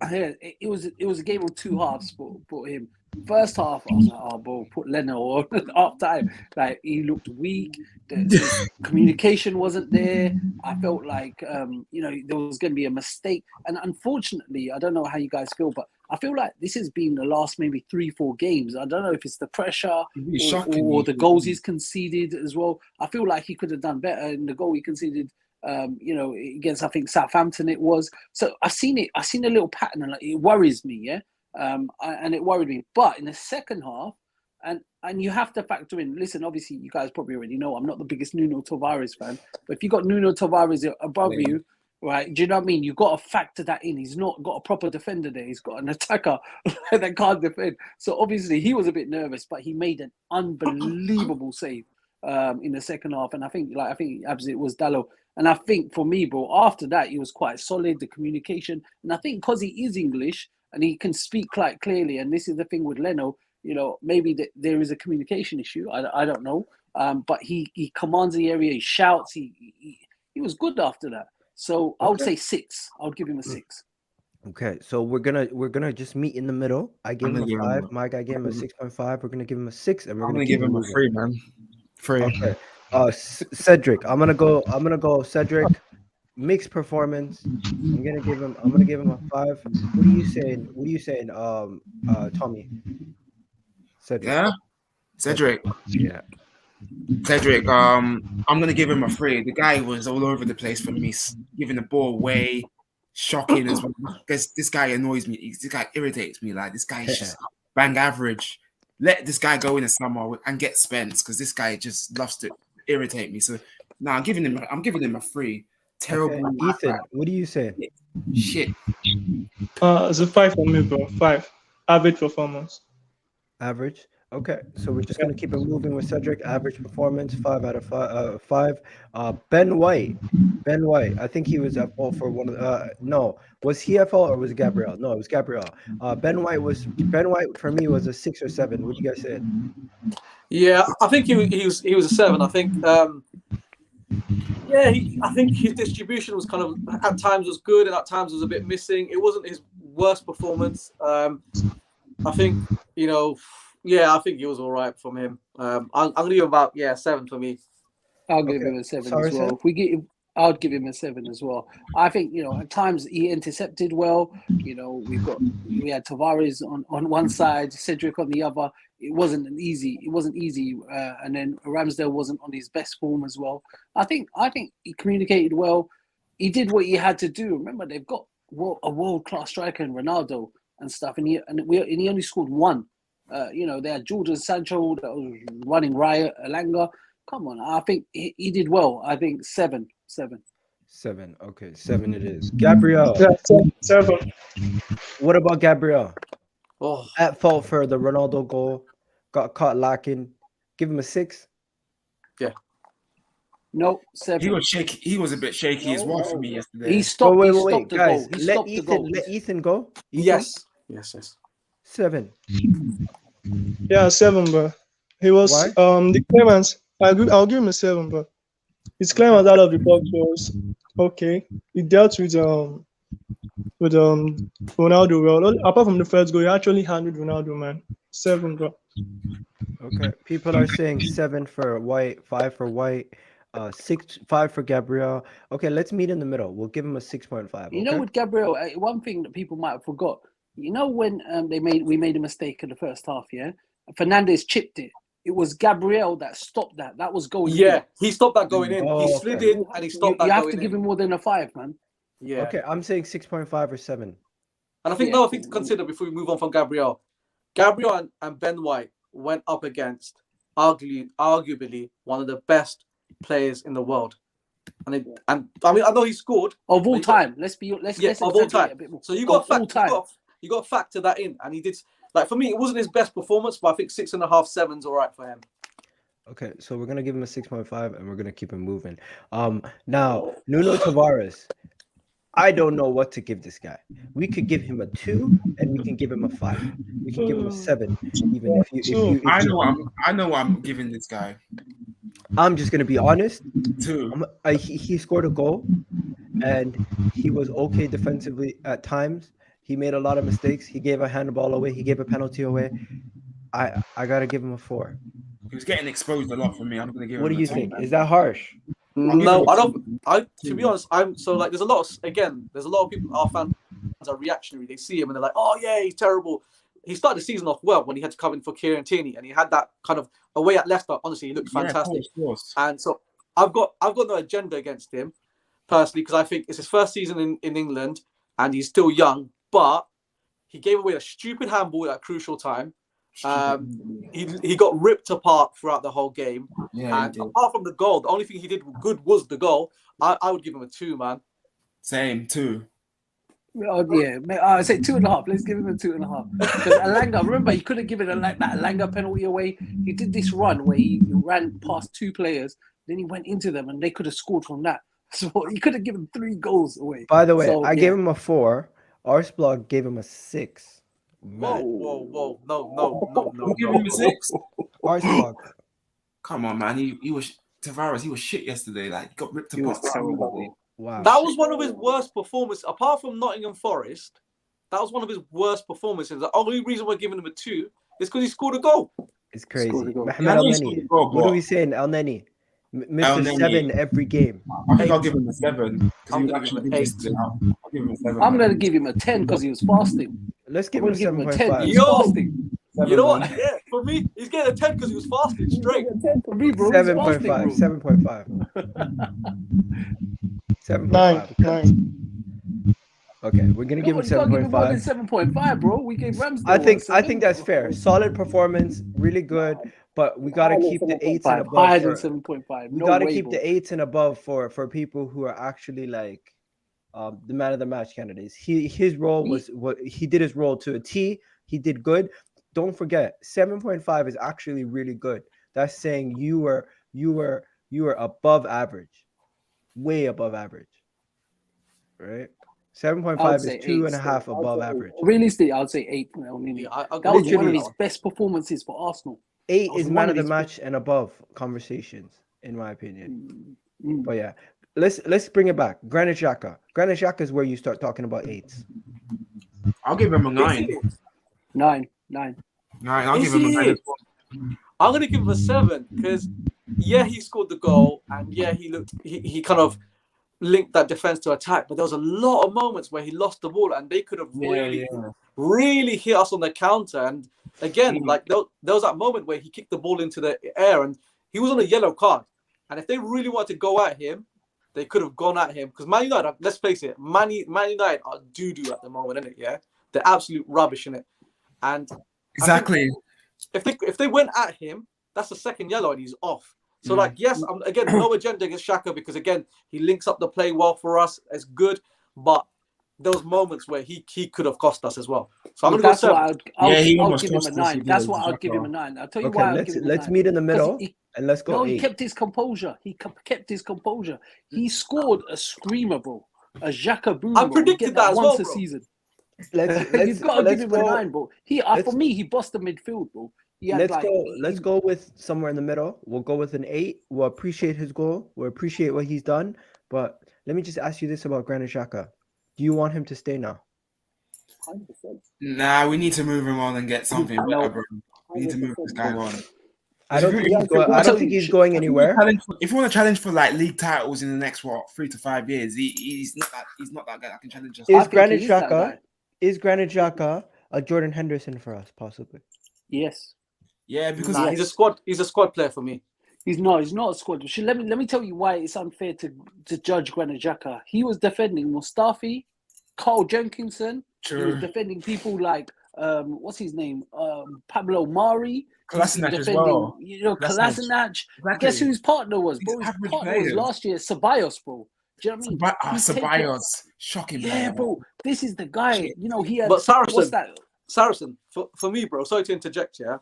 it was a game of two halves for him. First half, I was like, oh, bro, put Leno on half time. Like, he looked weak. The communication wasn't there. I felt like, there was going to be a mistake. And unfortunately, I don't know how you guys feel, but I feel like this has been the last maybe 3-4 games. I don't know if it's the pressure or the goals he's conceded as well. I feel like he could have done better in the goal he conceded. Against, I think, Southampton it was. So I've seen a little pattern, and it worries me, yeah. And it worried me. But in the second half, and you have to factor in, listen, obviously you guys probably already know I'm not the biggest Nuno Tavares fan, but if you got Nuno Tavares above you, right? Do you know what I mean? You've got to factor that in. He's not got a proper defender there. He's got an attacker that can't defend. So obviously he was a bit nervous, but he made an unbelievable save in the second half. And I think absolutely it was Dalot. And I think for me, bro, after that, he was quite solid, the communication. And I think because he is English and he can speak quite clearly, and this is the thing with Leno, you know, maybe there is a communication issue. I don't know. But he commands the area, he shouts, he was good after that. So I would say 6. I would give him a 6. Okay, so we're gonna just meet in the middle. I gave him a 5. My guy gave him a 6.5. We're gonna give him a 6, and we're gonna give him a 3, man. 3. Okay. Cedric, I'm gonna go Cedric. Mixed performance. I'm gonna give him a 5. What are you saying? Tommy. Cedric. Yeah. Cedric. Yeah. Cedric, I'm gonna give him a 3. The guy was all over the place for me, giving the ball away, shocking as well. Because this guy annoys me. This guy irritates me. Like, this guy is just bang average. Let this guy go in the summer and get Spence, because this guy just loves to irritate me. So now I'm giving him a 3. Terrible. Okay. Ethan, what do you say? Shit. It's a 5 for me, bro. 5. Average performance. Average. Okay, so we're just gonna keep it moving with Cedric. Average performance, 5 out of 5. Ben White. I think he was at fault for one of no. Was he at fault or was it Gabriel? No, it was Gabriel. Ben White for me was a 6 or 7. What do you guys say? Yeah, I think he was a 7. I think I think his distribution was kind of at times was good and at times was a bit missing. It wasn't his worst performance. I think, you know. Yeah, I think he was all right from him. I'm gonna give him about 7 for me. I'll give him a 7 as well. I'll give him a 7 as well. I think, you know, at times he intercepted well. You know, we had Tavares on one side, Cedric on the other. It wasn't easy, and then Ramsdale wasn't on his best form as well. I think he communicated well. He did what he had to do. Remember, they've got a world-class striker in Ronaldo and stuff, and he only scored 1. You know, they had Jordan Sancho that was running riot, Elanga. Come on, I think he did well. I think 7. 7. Okay, 7 it is. Gabriel. Yeah, 7. What about Gabriel? Oh, At fault for the Ronaldo goal. Got caught lacking. Give him a 6. Yeah. No, 7. He was shaky. He was a bit shaky as well for me yesterday. He stopped. Wait, he stopped the guys. goal. He stopped the goal. Let Ethan go. Ethan? Yes. 7. Yeah, 7, bro. He was the clearance. I'll give him a 7, bro. His clearance out of the box was okay. He dealt with Ronaldo well. Apart from the first goal, he actually handled Ronaldo, man. 7, bro. Okay. People are saying 7 for White, 5 for White, 5 for Gabriel. Okay, let's meet in the middle. We'll give him a 6.5. Okay? You know, with Gabriel, one thing that people might have forgot. You know, when we made a mistake in the first half, yeah? Fernandes chipped it. It was Gabriel that stopped that. That was going in. Yeah, he stopped that going in. He slid in and he stopped that going in. You have to give him more than a 5, man. Yeah. Okay, I'm saying 6.5 or 7. And I think another thing to consider before we move on from Gabriel. Gabriel and Ben White went up against arguably one of the best players in the world. And I mean, I know he scored of all time. Let's of all time. A bit more. So you got to factor that in, and he did. Like, for me, it wasn't his best performance, but I think 6.5, 7's all right for him. Okay, so we're gonna give him a 6.5, and we're gonna keep him moving. Now Nuno Tavares. I don't know what to give this guy. We could give him a 2, and we can give him a 5. We can give him a 7, even if you. I know what I'm giving this guy. I'm just gonna be honest. 2. He scored a goal, and he was okay defensively at times. He made a lot of mistakes. He gave a handball away. He gave a penalty away. I gotta give him a 4. He was getting exposed a lot for me. I'm gonna give. What him do you 2. think? Is that harsh? No, I don't. To be honest, there's a lot of people. Our fans are reactionary. They see him and they're like, "Oh yeah, he's terrible." He started the season off well when he had to come in for Kieran Tierney, and he had that kind of away at Leicester. Honestly, he looked fantastic. Of course. And so I've got no agenda against him personally, because I think it's his first season in England and he's still young. But he gave away a stupid handball at a crucial time. He got ripped apart throughout the whole game. Yeah, and apart from the goal, the only thing he did good was the goal. I would give him a 2, man. Same, 2. Oh yeah, I say 2.5. Let's give him a 2.5. Because Elanga, remember, he could have given that Elanga penalty away. He did this run where he ran past 2 players, then he went into them, and they could have scored from that. So he could have given 3 goals away. By the way, So, I gave him a 4. Arsblog gave him a 6. Whoa. No. You give him a 6? Arsblog. Come on, man. He was Tavares. He was shit yesterday. Like, he got ripped He was apart. terrible. Wow. That was one of his worst performances. Apart from Nottingham Forest, that was one of his worst performances. The only reason we're giving him a 2 is because he scored a goal. It's crazy. Scored a goal. Mohamed El Neni. What are we saying? El Neni. Mr. 7 every game. I think I'll give him a 7. I'm going to give him an 8. I'll give him a 7. I'm going to give him a 10 because he was fasting. Let's give him a 7.5. He's fasting. You know what? Yeah, for me, he's getting a 10 because he was fasting straight. 10 for me, bro. 7.5. 7.5. 9. Okay, we're gonna give him 7.5. 7.5, bro. We gave Ramsdale. I think that's fair. Solid performance, really good. But we gotta keep the 8s and above. Higher than 7.5. We gotta keep the 8s and above for people who are actually like the man of the match candidates. His role was what he did his role to a T. He did good. Don't forget, 7.5 is actually really good. That's saying you were above average, way above average, right? 7.5 is 2.5 above average. Realistically, I would say 8. That was one of his best performances for Arsenal. 8 is man of the match and above conversations, in my opinion. But yeah, let's bring it back. Granit Xhaka. Granit Xhaka is where you start talking about 8s. I'll give him a 9. 9. I'll give him a 9 as well. I'm going to give him a 7 because, yeah, he scored the goal and, yeah, he kind of linked that defense to attack. But there was a lot of moments where he lost the ball and they could have really hit us on the counter. And again, like there was that moment where he kicked the ball into the air and he was on a yellow card. And if they really wanted to go at him, they could have gone at him. Because Man United, let's face it, Man United are doo-doo at the moment, isn't it? Yeah, they're absolute rubbish in it. And exactly, if they went at him, that's the second yellow and he's off. So like, yes, again, no agenda against Xhaka because again, he links up the play well for us. It's good, but those moments where he could have cost us as well. So I'm going to go 7. I'll give him a 9. That's why I'll give him a 9. I'll tell you why. Let's meet in the middle and let's go. No, he kept his composure. He scored a screamer, bro. A Xhaka boom. I predicted that as well, once a season. You've got to give him a 9, bro. For me, he bossed the midfield, bro. Let's go with somewhere in the middle. We'll go with an 8. We'll appreciate his goal. We'll appreciate what he's done. But let me just ask you this about Granit Xhaka. Do you want him to stay now? 100%. Nah, we need to move him on and get something better, bro. We need to move this guy on. I don't think he's going anywhere. If you want to challenge for like league titles in the next 3 to 5 years, he's not that guy that can challenge us. Is Granit Xhaka a Jordan Henderson for us, possibly? Yes. Yeah, because he's a squad player for me. He's not a squad. Let me tell you why it's unfair to judge Granit Xhaka. He was defending Mustafi, Carl Jenkinson. True. He was defending people like what's his name? Pablo Mari. Kolasinac as well. Kolasinac. Exactly. Guess who his partner was? Bro, his partner was last year Ceballos, bro. Do you know what I mean? Ceballos. Shocking. Yeah, bro. This is the guy. He had. But Saracen, what's that? Saracen, for me, bro. Sorry to interject. Yeah.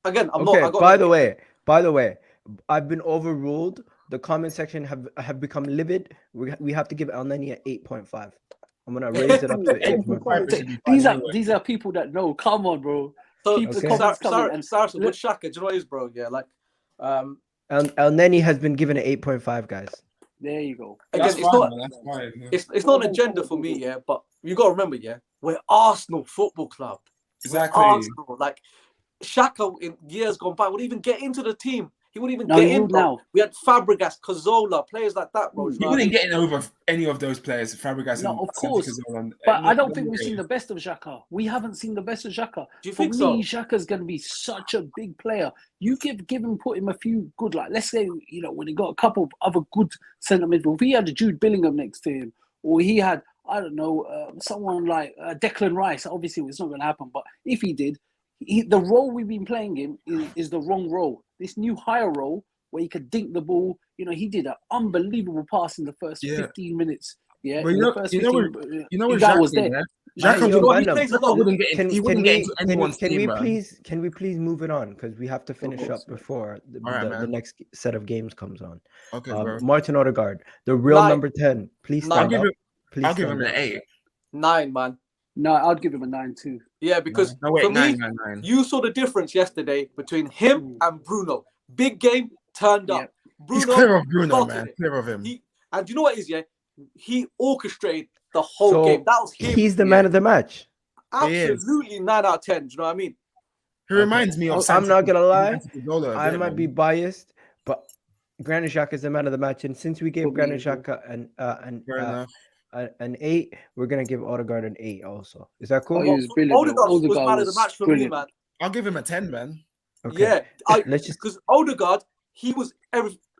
Again, I'm okay, not. By the way, I've been overruled. The comment section have become livid. We have to give El Neni an 8.5. I'm gonna raise it up to 8.5. These are people that know. Come on, bro. So, Saracen, with Xhaka, do you know what it is, bro? Yeah, like, El Neni has been given an 8.5, guys. There you go. Again, it's not an agenda for me, yeah. But you got to remember, yeah, we're Arsenal Football Club. Exactly. Arsenal, like Xhaka in years gone by would even get into the team. He wouldn't even get in. Now we had Fabregas, Cazorla, players like that, bro. He wouldn't get in over any of those players. Fabregas, of course. But I don't think we've seen the best of Xhaka. We haven't seen the best of Xhaka. Do you think so? Xhaka's going to be such a big player. You put him a few good, like let's say when he got a couple of other good centre midfield. If he had a Jude Bellingham next to him, or he had someone like Declan Rice. Obviously, it's not going to happen. But if he did. The role we've been playing him is the wrong role. This new higher role where he could dink the ball. He did an unbelievable pass in the first 15 minutes Yeah, But in you the know, first you know, 15, with, you know, with Egal was Xhaka, there. yeah, Xhaka yo, He Venom, plays a lot. wouldn't get into, he wouldn't get into anyone's can team, we man. please move it on because we have to finish course, up man. before All right, the man. next set of games comes on. Okay, bro. Martin Odegaard, the real 9. number 10. Please 9. stand up. Please I'll give him stand an up. 8. 9, man. No, I'd give him a 9 too. Yeah, because No, wait, for me, 9. you saw the difference yesterday between him Mm. and Bruno. Big game turned Yeah. up. He's Bruno clear of Bruno, slotted man. it. Clear of him. And you know what it is, yeah? He orchestrated the whole So game. That was him. he's the Yeah. man of the match. Absolutely 9 out of 10. Do you know what I mean? He reminds me of I'm Santi. not gonna lie. Santi Cazorla a I bit, might man. be biased, but Granit Xhaka is the man of the match, and since we gave For me Granit as well. Xhaka Fair enough. an 8, we're gonna give Odegaard an 8 also. Is that cool? Oh, he was brilliant. Odegaard was Odegaard man of the was match for brilliant. me, man. I'll give him a 10, man. Okay. Yeah, Let's just because Odegaard, he was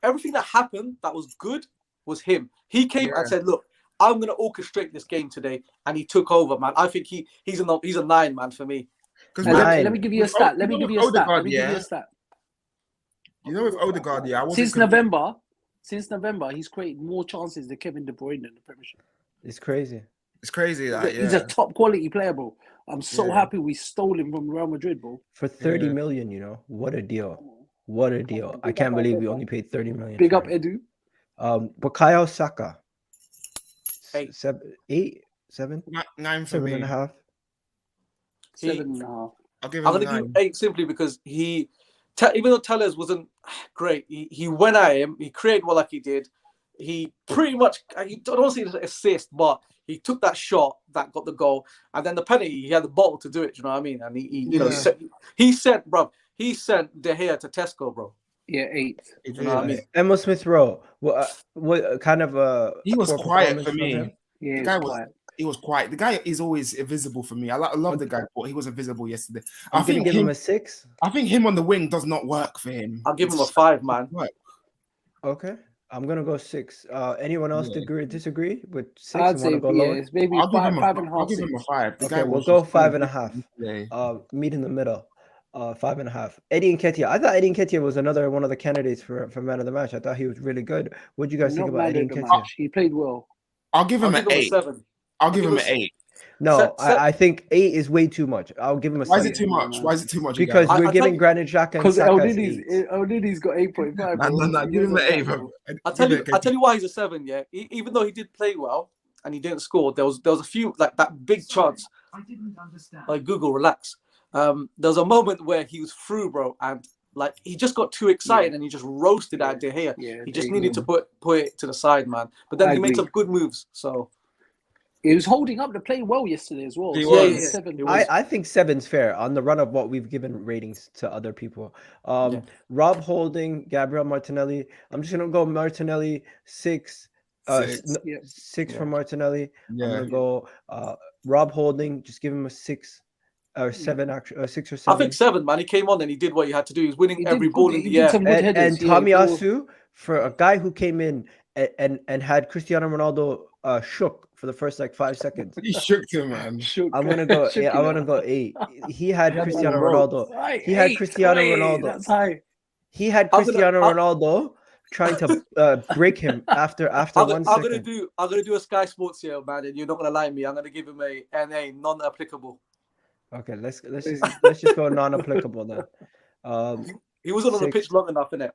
everything that happened that was good was him. He came and said, "Look, I'm gonna orchestrate this game today," and he took over, man. I think he's a 9, man, for me. Because Let me give you a stat. Let me give you a stat. Odegaard, Let me give you a stat. You know, with Odegaard, I wasn't Since November, he's created more chances than Kevin De Bruyne in the Premiership. it's crazy. It's crazy, like, He's a top quality player, bro. I'm so Yeah. happy we stole him from Real Madrid, bro. For 30 Yeah. million, you know, what a deal. What a deal. I can't believe we only paid 30 million. Big for up, him. Edu. Bukayo Saka. 8. 7, 9 for me. 7.5. 7.5. I'll give I'm him gonna 9. give him 8 simply because even though Tellers wasn't great, he went at him. He created well like he did. He pretty much, I don't want to say assist, but he took that shot that got the goal, and then the penalty. He had the bottle to do it. Do you know what I mean? And he sent De Gea to Tesco, bro. Yeah, 8. You know what I mean? Emma Smith Rowe. What kind of He was poor quiet performance for from me. him? Yeah, The guy it's quiet. He was quiet. The guy is always invisible for me. I love the guy, but he was invisible yesterday. I'm I think gonna give him a 6. I think him on the wing does not work for him. I'll give him a 5, man. Okay. I'm gonna go 6. Anyone else disagree with 6? I'd say go lower? it's maybe I'll give 5, him 5.5. I'll give him a 5. The guy Okay, we'll was go just 5.5. Meet in the middle. 5.5. Eddie Nketiah. I thought Eddie Nketiah was another one of the candidates for man of the match. I thought he was really good. What do you guys think about Eddie Nketiah? He played well. I'll give him an 8. 7. I'll give him an 8. No, I think 8 is way too much. I'll give him a 7. Why is it too much? Why is it too much? Because we're giving Granit Xhaka and Because Saka El Nidi's got 8.5. No, give him an 8. I'll tell you why he's a 7. Yeah, even though he did play well and he didn't score, there was a few like that big chance. I didn't understand. Like Google, relax. There was a moment where he was through, bro, and like he just got too excited and he just roasted at De Gea. Yeah, he just needed to put it to the side, man. But then he made some good moves. So he was holding up the play well yesterday as well. He So was. 7. I think 7's fair on the run of what we've given ratings to other people. Rob Holding, Gabriel Martinelli. I'm just gonna go Martinelli 6. 6 for Martinelli. Yeah. I'm gonna go Rob Holding. Just give him a 6 or 7. Actually, 6 or 7. I think 7, man. He came on and he did what he had to do. He was winning every ball in the air. And Tommy Asu, for a guy who came in and had Cristiano Ronaldo shook for the first 5 seconds. He shook him, man. I'm gonna go. I want to go 8. He had Cristiano Ronaldo. He had Cristiano Ronaldo. That's high. He had Cristiano Ronaldo trying to break him after 1 second. I'm gonna do a Sky Sports here, man, and you're not gonna like me. I'm gonna give him a NA, non-applicable. Okay, let's just go non-applicable then. He wasn't on the pitch long enough, innit?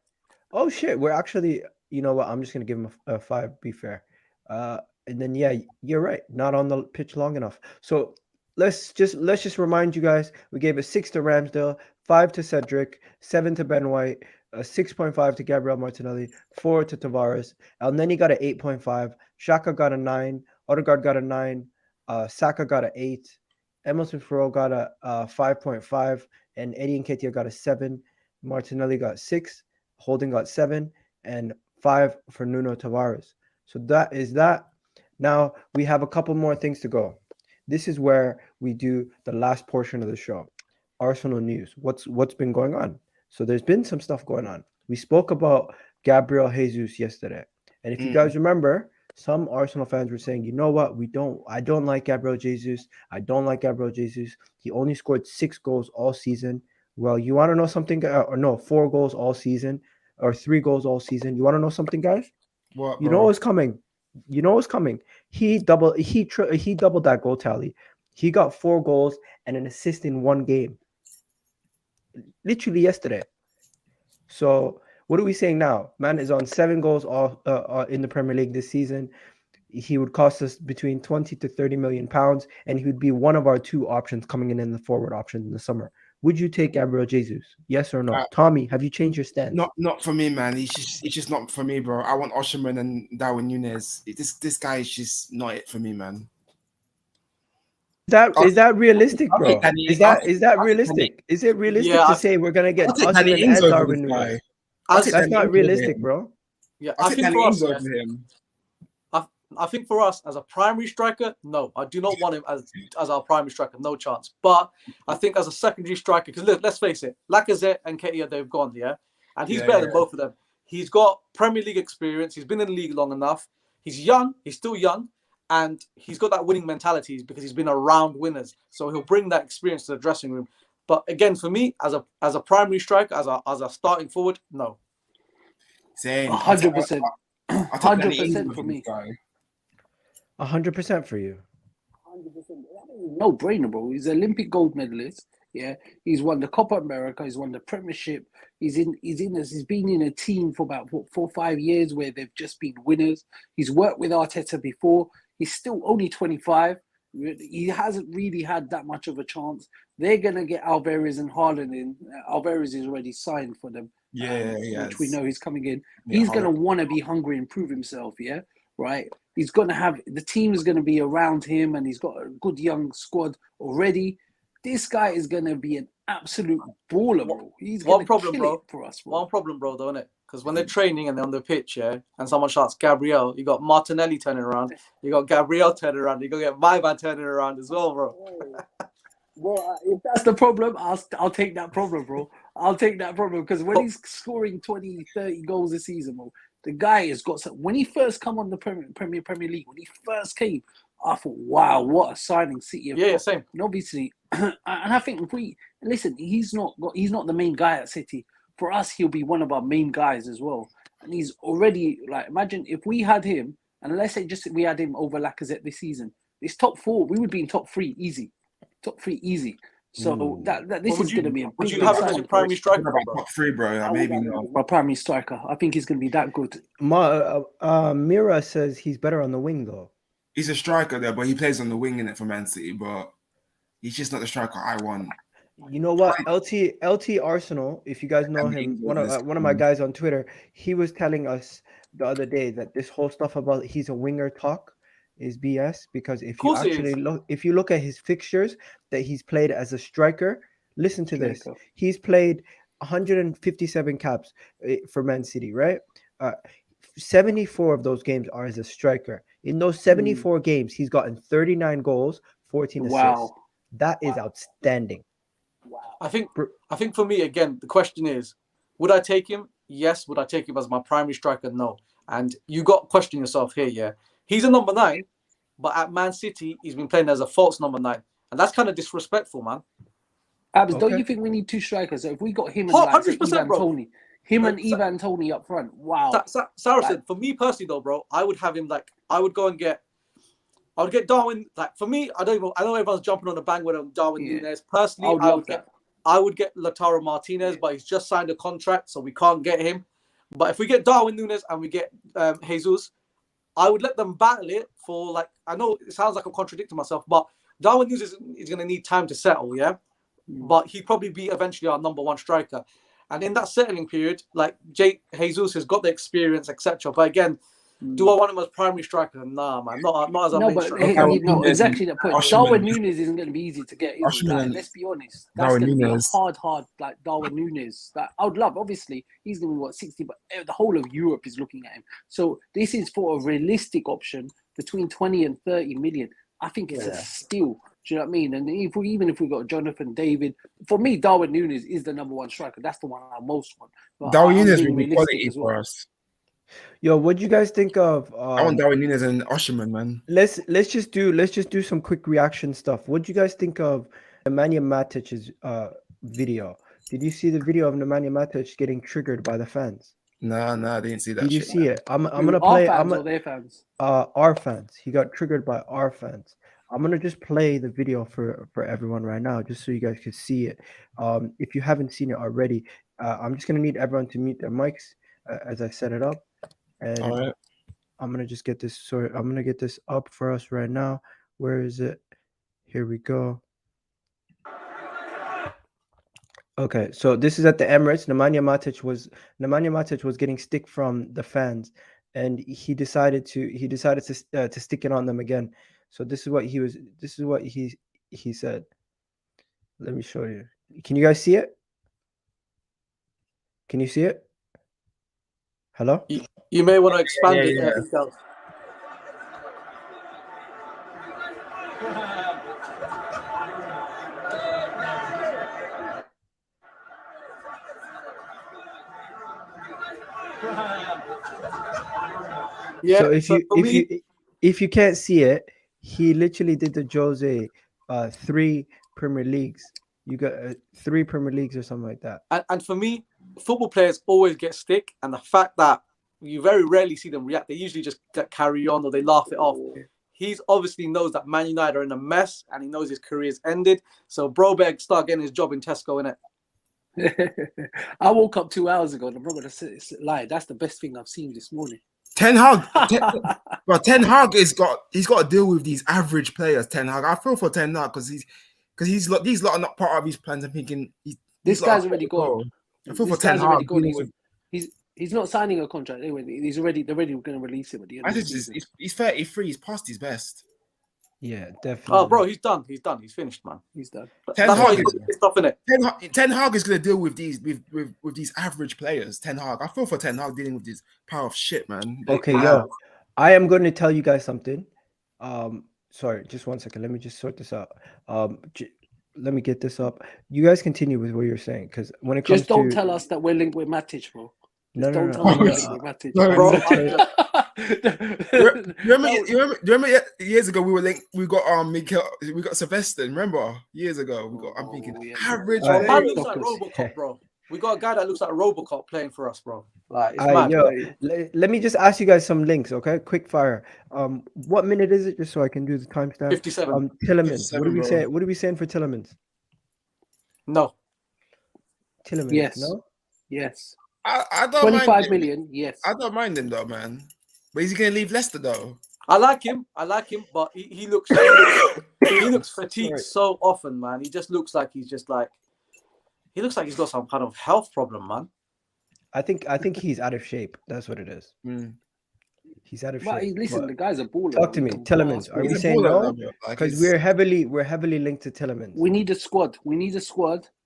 Oh shit, we're actually. You know what? I'm just gonna give him a 5. Be fair. And then you're right. Not on the pitch long enough. So let's just remind you guys. We gave a 6 to Ramsdale, 5 to Cedric, 7 to Ben White, 6.5 to Gabriel Martinelli, 4 to Tavares. And then he got an 8.5. Xhaka got a 9. Odegaard got a 9. Saka got an 8. Emerson Ferrell got a 5.5, and Eddie Nketiah got a 7. Martinelli got 6. Holding got 7, and 5 for Nuno Tavares. So that is that. Now we have a couple more things to go. This is where we do the last portion of the show. Arsenal news. What's been going on? So there's been some stuff going on. We spoke about Gabriel Jesus yesterday. And if you guys remember, some Arsenal fans were saying, you know what? I don't like Gabriel Jesus. I don't like Gabriel Jesus. He only scored 6 goals all season. Well, you want to know something? 4 goals all season or 3 goals all season. You want to know something, guys? What, you know what's coming. You know what's coming. He doubled that goal tally. He got 4 goals and an assist in 1 game. Literally yesterday. So what are we saying now? Man is on 7 goals in the Premier League this season. He would cost us between 20 to 30 million pounds, and he would be one of our 2 options coming in the forward option in the summer. Would you take Gabriel Jesus? Yes or no? Tommy, have you changed your stance? Not for me, man. It's just not for me, bro. I want Osimhen and Darwin Núñez. This guy is just not it for me, man. Is that realistic, bro? Is that realistic? Is it realistic to say we're gonna get Osimhen and Darwin Núñez? That's not realistic, bro. Yeah, I think for us, I think for us as a primary striker, no, I do not want him as our primary striker, no chance. But I think as a secondary striker, because let's face it, Lacazette and Nketiah, they've gone, and he's better than both of them. He's got Premier League experience. He's been in the league long enough. He's young. He's still young. And he's got that winning mentality because he's been around winners. So he'll bring that experience to the dressing room. But again, for me, as a primary striker, as a starting forward, no. Same. 100%. 100% for me. 100% for you. 100%. No brainer, bro. He's an Olympic gold medalist. Yeah, he's won the Copa America. He's won the Premiership. He's been in a team for about 4 or 5 years where they've just been winners. He's worked with Arteta before. He's still only 25. He hasn't really had that much of a chance. They're gonna get Alvarez and Haaland in. Alvarez is already signed for them. Which we know he's coming in. Yeah, he's gonna want to be hungry and prove himself. Yeah, right. He's gonna have the team is gonna be around him, and he's got a good young squad already. This guy is going to be an absolute baller, bro. He's going to kill it for us, bro. One problem, bro, though, isn't it? Because when they're training and they're on the pitch, and someone shouts Gabriel, you got Martinelli turning around, you got Gabriel turning around, you got to get my man turning around as well, bro. Well, if that's the problem, I'll take that problem, bro. I'll take that problem because when he's scoring 20, 30 goals a season, bro, the guy has got some. When he first come on the Premier League, when he first came, I thought, wow, what a signing City. Same. And obviously, and I think if we listen, he's not the main guy at City. For us, he'll be one of our main guys as well. And he's already imagine if we had him, and let's say just we had him over Lacazette this season, this top 4, we would be in top 3 easy. Top 3 easy. So this is going to be a. Would you have him as your primary striker? Top 3, bro. Maybe not. My primary striker. I think he's going to be that good. Mira says he's better on the wing though. He's a striker there, but he plays on the wing in it for Man City. But he's just not the striker I want. You know what? LT Arsenal, if you guys know him, one of my guys on Twitter, he was telling us the other day that this whole stuff about he's a winger talk is BS because if you look at his fixtures that he's played as a striker, listen to this. He's played 157 caps for Man City, right? 74 of those games are as a striker. In those 74 games, he's gotten 39 goals, 14 assists. Wow. That is outstanding. Wow. I think for me, again, the question is, would I take him? Yes. Would I take him as my primary striker? No. And you got to question yourself here, yeah. He's a number 9, but at Man City, he's been playing as a false number 9. And that's kind of disrespectful, man. Abs, don't you think we need 2 strikers? So if we got him and Ivan Toney, Ivan Toney up front, wow. Saracen, for me personally though, bro, I would have him I would get Darwin. For me, I know everyone's jumping on the bandwagon on Darwin Núñez. Personally, I would get Lautaro Martinez, but he's just signed a contract, so we can't get him. But if we get Darwin Núñez and we get Jesus, I would let them battle it for I know it sounds like I'm contradicting myself, but Darwin Núñez is going to need time to settle, yeah? But he'd probably be eventually our number 1 striker. And in that settling period, Jesus has got the experience, etc. But again, do I want him as primary striker? Nah, man, not as a main striker. No, exactly the point. Darwin Núñez isn't going to be easy to get. Let's be honest. That's going to be hard. Darwin Núñez. I would love. Obviously, he's going to be 60, but the whole of Europe is looking at him. So this is for a realistic option between 20 and 30 million. I think it's a steal. Do you know what I mean? And even if we got Jonathan David, for me, Darwin Núñez is the number 1 striker. That's the one I most want. But Darwin Núñez will be quality for us. Yo, what do you guys think of? I want Darwin Núñez and Osimhen, man. Let's just do some quick reaction stuff. What do you guys think of Nemanja Matic's video? Did you see the video of Nemanja Matic getting triggered by the fans? No, I didn't see that. Did you shit. see it? I'm gonna Our play. fans or their fans? Our fans. He got triggered by our fans. I'm gonna just play the video for everyone right now, just so you guys can see it. If you haven't seen it already, I'm just gonna need everyone to mute their mics as I set it up, and All right. I'm gonna just get this. Sorry, I'm gonna get this up for us right now. Where is it? Here we go. Okay, so this is at the Emirates. Nemanja Matic was getting stick from the fans, and he decided to stick it on them again. So this is what he said. Let me show you. Can you guys see it? Can you see it? Hello? You may want to expand it. Yeah. Egal. Yeah. So if you can't see it, he literally did the Jose 3 Premier Leagues. You got 3 Premier Leagues or something like that. And for me, football players always get stick, and the fact that you very rarely see them react, they usually just carry on or they laugh it off. He's obviously knows that Man United are in a mess, and he knows his career's ended. So Broberg start getting his job in Tesco, innit? I woke up 2 hours ago, and I'm not gonna lie. That's the best thing I've seen this morning. Ten Hag, Ten Hag he's got to deal with these average players. Ten Hag, I feel for Ten Hag because these lot are not part of his plans. I'm thinking this guy's already gone. I feel for Ten Hag. He's not signing a contract anyway. They're already going to release him at the end. He's 33. He's past his best. Yeah, definitely. Oh, bro, he's done. He's finished, man. He's done. Ten That's Hag why he's pissed off, innit? Ten Hag is going to deal with these average players. Ten Hag. I feel for Ten Hag dealing with this power of shit, man. Okay, yo, I am going to tell you guys something. Sorry, just 1 second. Let me just sort this out. Let me get this up. You guys continue with what you're saying, because when it comes just don't tell us that we're linked with Matic, bro. No. Matic. Bro, remember years ago we got Mikel, we got Sylvester. Remember years ago I'm thinking average. Man looks like Robocop, bro. We got a guy that looks like Robocop playing for us, bro. Like, it's mad. Yo, let me just ask you guys some links, okay? Quick fire. What minute is it, just so I can do the timestamp? 57. Tielemans. What are we saying? What are we saying for Tielemans? No. Tielemans. Yes. No. Yes. I don't 25 mind million. Yes. I don't mind him though, man. But is he gonna leave Leicester though? I like him, but he looks fatigued so often, man. He just looks like he's got some kind of health problem, man. I think he's out of shape. That's what it is. He's out of shape. Listen, the guy's a baller. Talk to me, Tielemans. Are we saying no? Because we're heavily linked to Tielemans. We need a squad.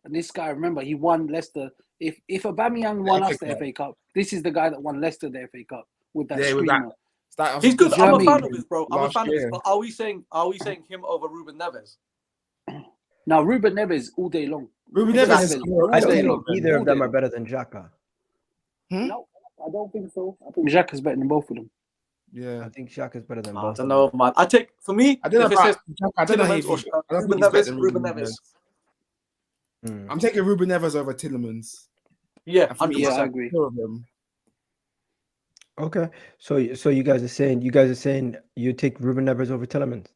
And this guy, remember, he won Leicester. If Aubameyang won us the FA Cup, this is the guy that won Leicester the FA Cup with that screamer. He's good. I'm a fan of his, bro. I'm a fan of his. But are we saying him over Ruben Neves? Now, Ruben Neves all day long. I don't think either of them are better than Xhaka. No, I don't think so. I think Xhaka's better than both of them. Yeah, I think Xhaka's better than both. I don't know, man. I don't know. Ruben Neves. I'm taking Ruben Neves over Tielemans. Yeah, 100%. I agree. Okay, so you guys are saying you take Ruben Neves over Tielemans.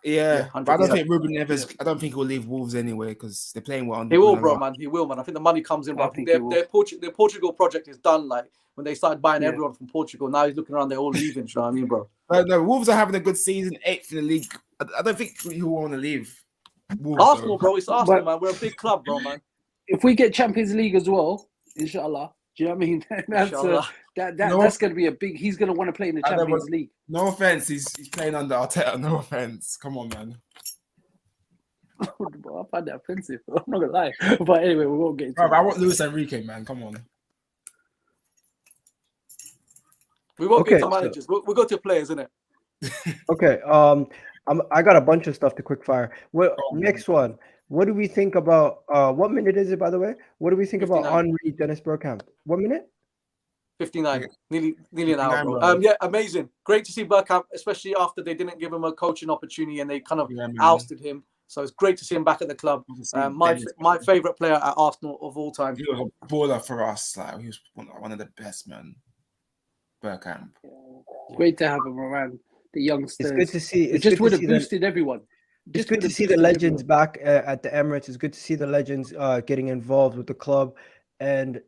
Yeah, but I don't think Ruben Neves. I don't think he'll leave Wolves anyway because they're playing well. He will, bro, man. He will, man. I think the money comes in. Bro. Their Portugal project is done. Like when they started buying everyone from Portugal, now he's looking around. They're all leaving. You know what I mean, bro? No, Wolves are having a good season, 8th in the league. I don't think he'll want to leave. Wolves, Arsenal, bro. It's Arsenal, man. We're a big club, bro, man. If we get Champions League as well, inshallah. Do you know what I mean? That's going to be a big. He's going to want to play in the Champions League. No offense, he's playing under Arteta. No offense. Come on, man. I find that offensive. I'm not gonna lie. But anyway, we won't get into it. I want Luis Enrique, man. Come on. We won't get to managers. We'll go to players, innit? Okay. I got a bunch of stuff to quick fire. Next one. What do we think about what minute is it, by the way? What do we think 59. About Henry, Dennis Bergkamp? 1 minute? 59. Nearly an hour, bro. Yeah, amazing. Great to see Bergkamp, especially after they didn't give him a coaching opportunity and they kind of ousted him. So it's great to see him back at the club. My favourite player at Arsenal of all time. He was a baller for us. Like, he was one of the best, man. Bergkamp. Great to have him around the youngsters. It's good to see. It just would have boosted everyone. It's good to see the legends back at the Emirates. It's good to see the legends getting involved with the club, and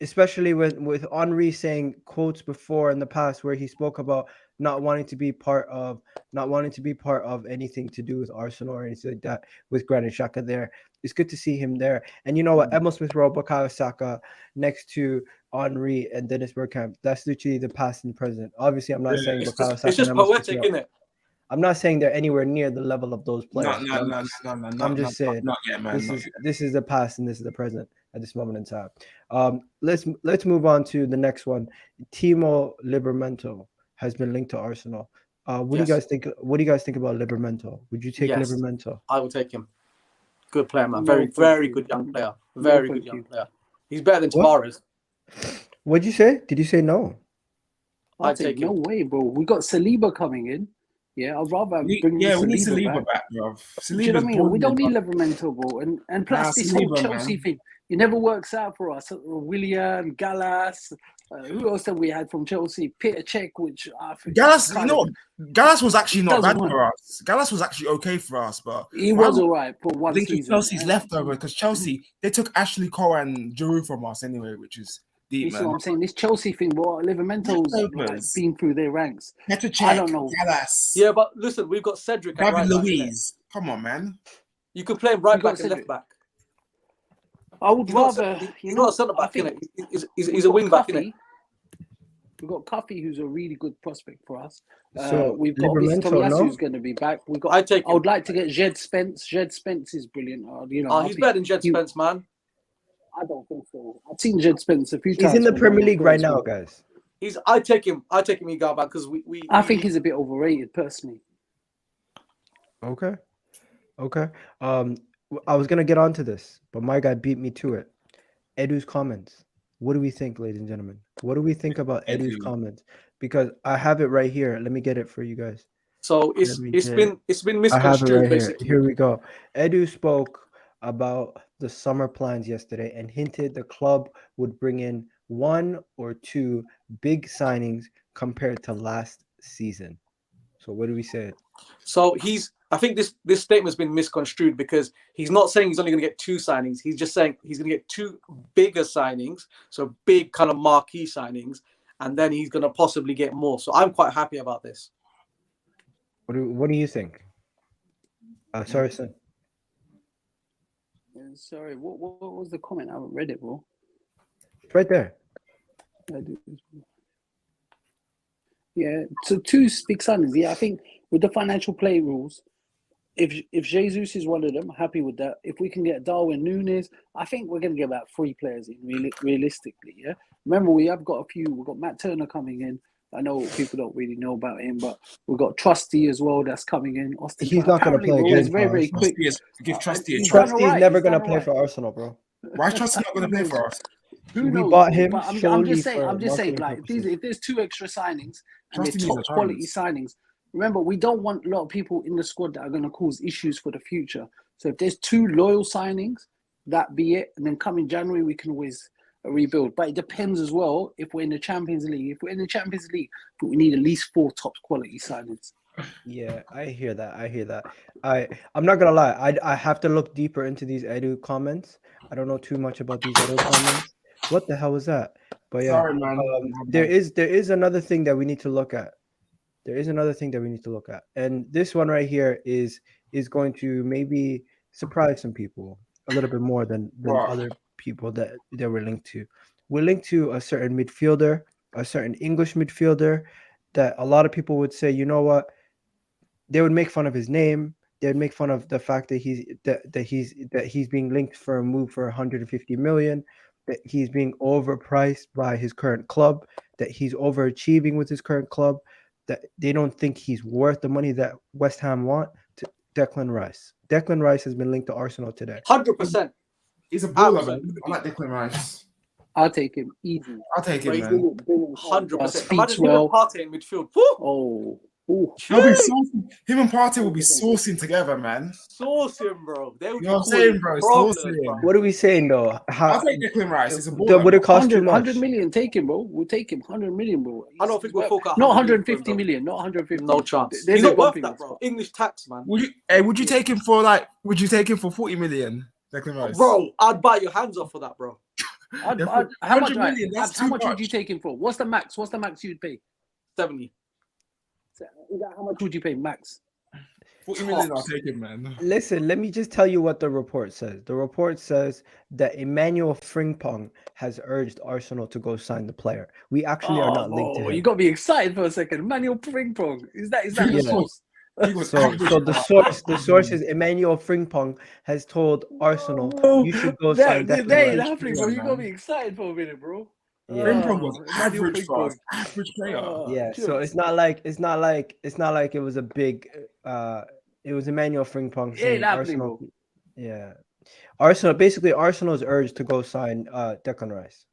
especially with Henry saying quotes before in the past where he spoke about not wanting to be part of anything to do with Arsenal or anything like that, with Granit Xhaka there. It's good to see him there. And you know what? Emile Smith-Rowe, Bukayo Saka next to Henry and Dennis Bergkamp. That's literally the past and present. Obviously, I'm not saying Bukayo Saka. It's just poetic, isn't it? I'm not saying they're anywhere near the level of those players. No. I'm just saying not yet, man. This is the past and this is the present at this moment in time. Let's move on to the next one. Timo Livramento has been linked to Arsenal. What do you guys think? What do you guys think about Livramento? Would you take Livramento? I will take him. Good player, man. Very good young player. Very good young player. He's better than Tavares. What'd you say? Did you say no? I'd take no way, bro. We got Saliba coming in. Yeah, I'd rather bring we need Saliba back, bro. Do you know what I mean? We don't need Livramento, bro. And plus this whole Chelsea thing, it never works out for us. Willian, Gallas, who else have we had from Chelsea? Peter Cech, which I think Gallas, Gallas was actually not bad for us. Gallas was actually okay for us, but he was all right for one season. Chelsea's leftover because Chelsea, they took Ashley Cole and Giroud from us anyway, which is deep, you see what I'm saying? This Chelsea thing, bro, Livramento's been through their ranks. I don't know. Gallas. Yeah, but listen, we've got Cedric. David Luiz. Come on, man. You could play him right back and left back. I would rather. He's not a centre back, innit? He's a wing back, innit? We've got Cuffy, who's a really good prospect for us. So we've got Tomiyasu, who's going to be back. I would like to get Jed Spence. Jed Spence is brilliant. He's better than Jed Spence, man. I don't think so. I've seen Jed Spence a few times. He's in the Premier League right now, guys. I take him Egal back because I think he's a bit overrated, personally. Okay. I was gonna get onto this, but my guy beat me to it. Edu's comments. What do we think, ladies and gentlemen? What do we think about Edu's comments? Because I have it right here. Let me get it for you guys. So it's been misconstrued, basically. Here we go. Edu spoke about the summer plans yesterday and hinted the club would bring in 1 or 2 big signings compared to last season. So what do we say? So I think this statement's been misconstrued because he's not saying he's only going to get 2 signings. He's just saying he's going to get 2 bigger signings, so big kind of marquee signings, and then he's going to possibly get more. So I'm quite happy about this. What do you think? Sorry, son. Sorry, what was the comment? I haven't read it, bro. It's right there. Yeah, so 2 big signings. Yeah, I think with the financial play rules, if Jesus is one of them, happy with that. If we can get Darwin Núñez, I think we're going to get about 3 players in realistically. Yeah. Remember, we have got a few. We've got Matt Turner coming in. I know people don't really know about him, but we've got Trusty as well that's coming in. Austin, he's not going to play again. He's very quick. Give Trusty a chance. Trusty's never going to play for Arsenal, bro. Why is Trusty not going to play for us? We bought him. I'm just saying, like, if there's 2 extra signings and they're top quality signings, remember, we don't want a lot of people in the squad that are going to cause issues for the future. So if there's 2 loyal signings, that be it. And then come in January, we can always rebuild. But it depends as well if we're in the Champions League. If we're in the Champions League, but we need at least 4 top quality signings. Yeah, I hear that. I'm not gonna lie. I have to look deeper into these Edu comments. I don't know too much about these Edu comments. What the hell was that? But yeah, sorry, man. There is another thing that we need to look at. And this one right here is going to maybe surprise some people a little bit more than other people that we're linked to. We're linked to a certain midfielder, a certain English midfielder that a lot of people would say, you know what? They would make fun of his name. They would make fun of the fact that he's being linked for a move for 150 million, that he's being overpriced by his current club, that he's overachieving with his current club, that they don't think he's worth the money that West Ham want. Declan Rice. Declan Rice has been linked to Arsenal today. 100%. He's a baller, man. I like Declan Rice. I'll take him easy. I'll take him, man. 100%. Imagine him and Partey in midfield. Woo! Oh, Ooh. They'll be saucing. Him and Partey will be saucing together, man. Saucing, bro. They would You know what I'm saying, bro? Saucing. What are we saying though? I'll take Declan Rice. It's a Would ball. it cost too 100, much? 100 million, take him, bro. We'll take him. 100 million, bro. I don't think we'll fork out not 150 million. Not 150. No chance. There's He's not one worth thing that, that's bro. got- English tax, man. Would you take him for like? Would you take him for 40 million, Declan Rice? Bro, I'd bite your hands off for that, bro. How much? 100 million, that's How too much would much. you take him for? What's the max? What's the max you'd pay? 70. How much would you pay max? 40 million, I'll take him, man. Listen, let me just tell you what the report says. The report says that Emmanuel Frimpong has urged Arsenal to go sign the player. We actually are not linked to him. You got me excited for a second. Manuel Frimpong. Is that Yeah. the source? So the source is Emmanuel Frimpong has told Arsenal you should go sign Declan They ain't Rice. happening, bro. You got me excited for a minute, bro. Yeah. Frimpong was Manuel average for us. Frimpong. Average player. Yeah, so Sure. it's not like it was a big it was Emmanuel Frimpong It saying ain't happening, Arsenal. bro. Yeah. Arsenal's urged to go sign Declan Rice.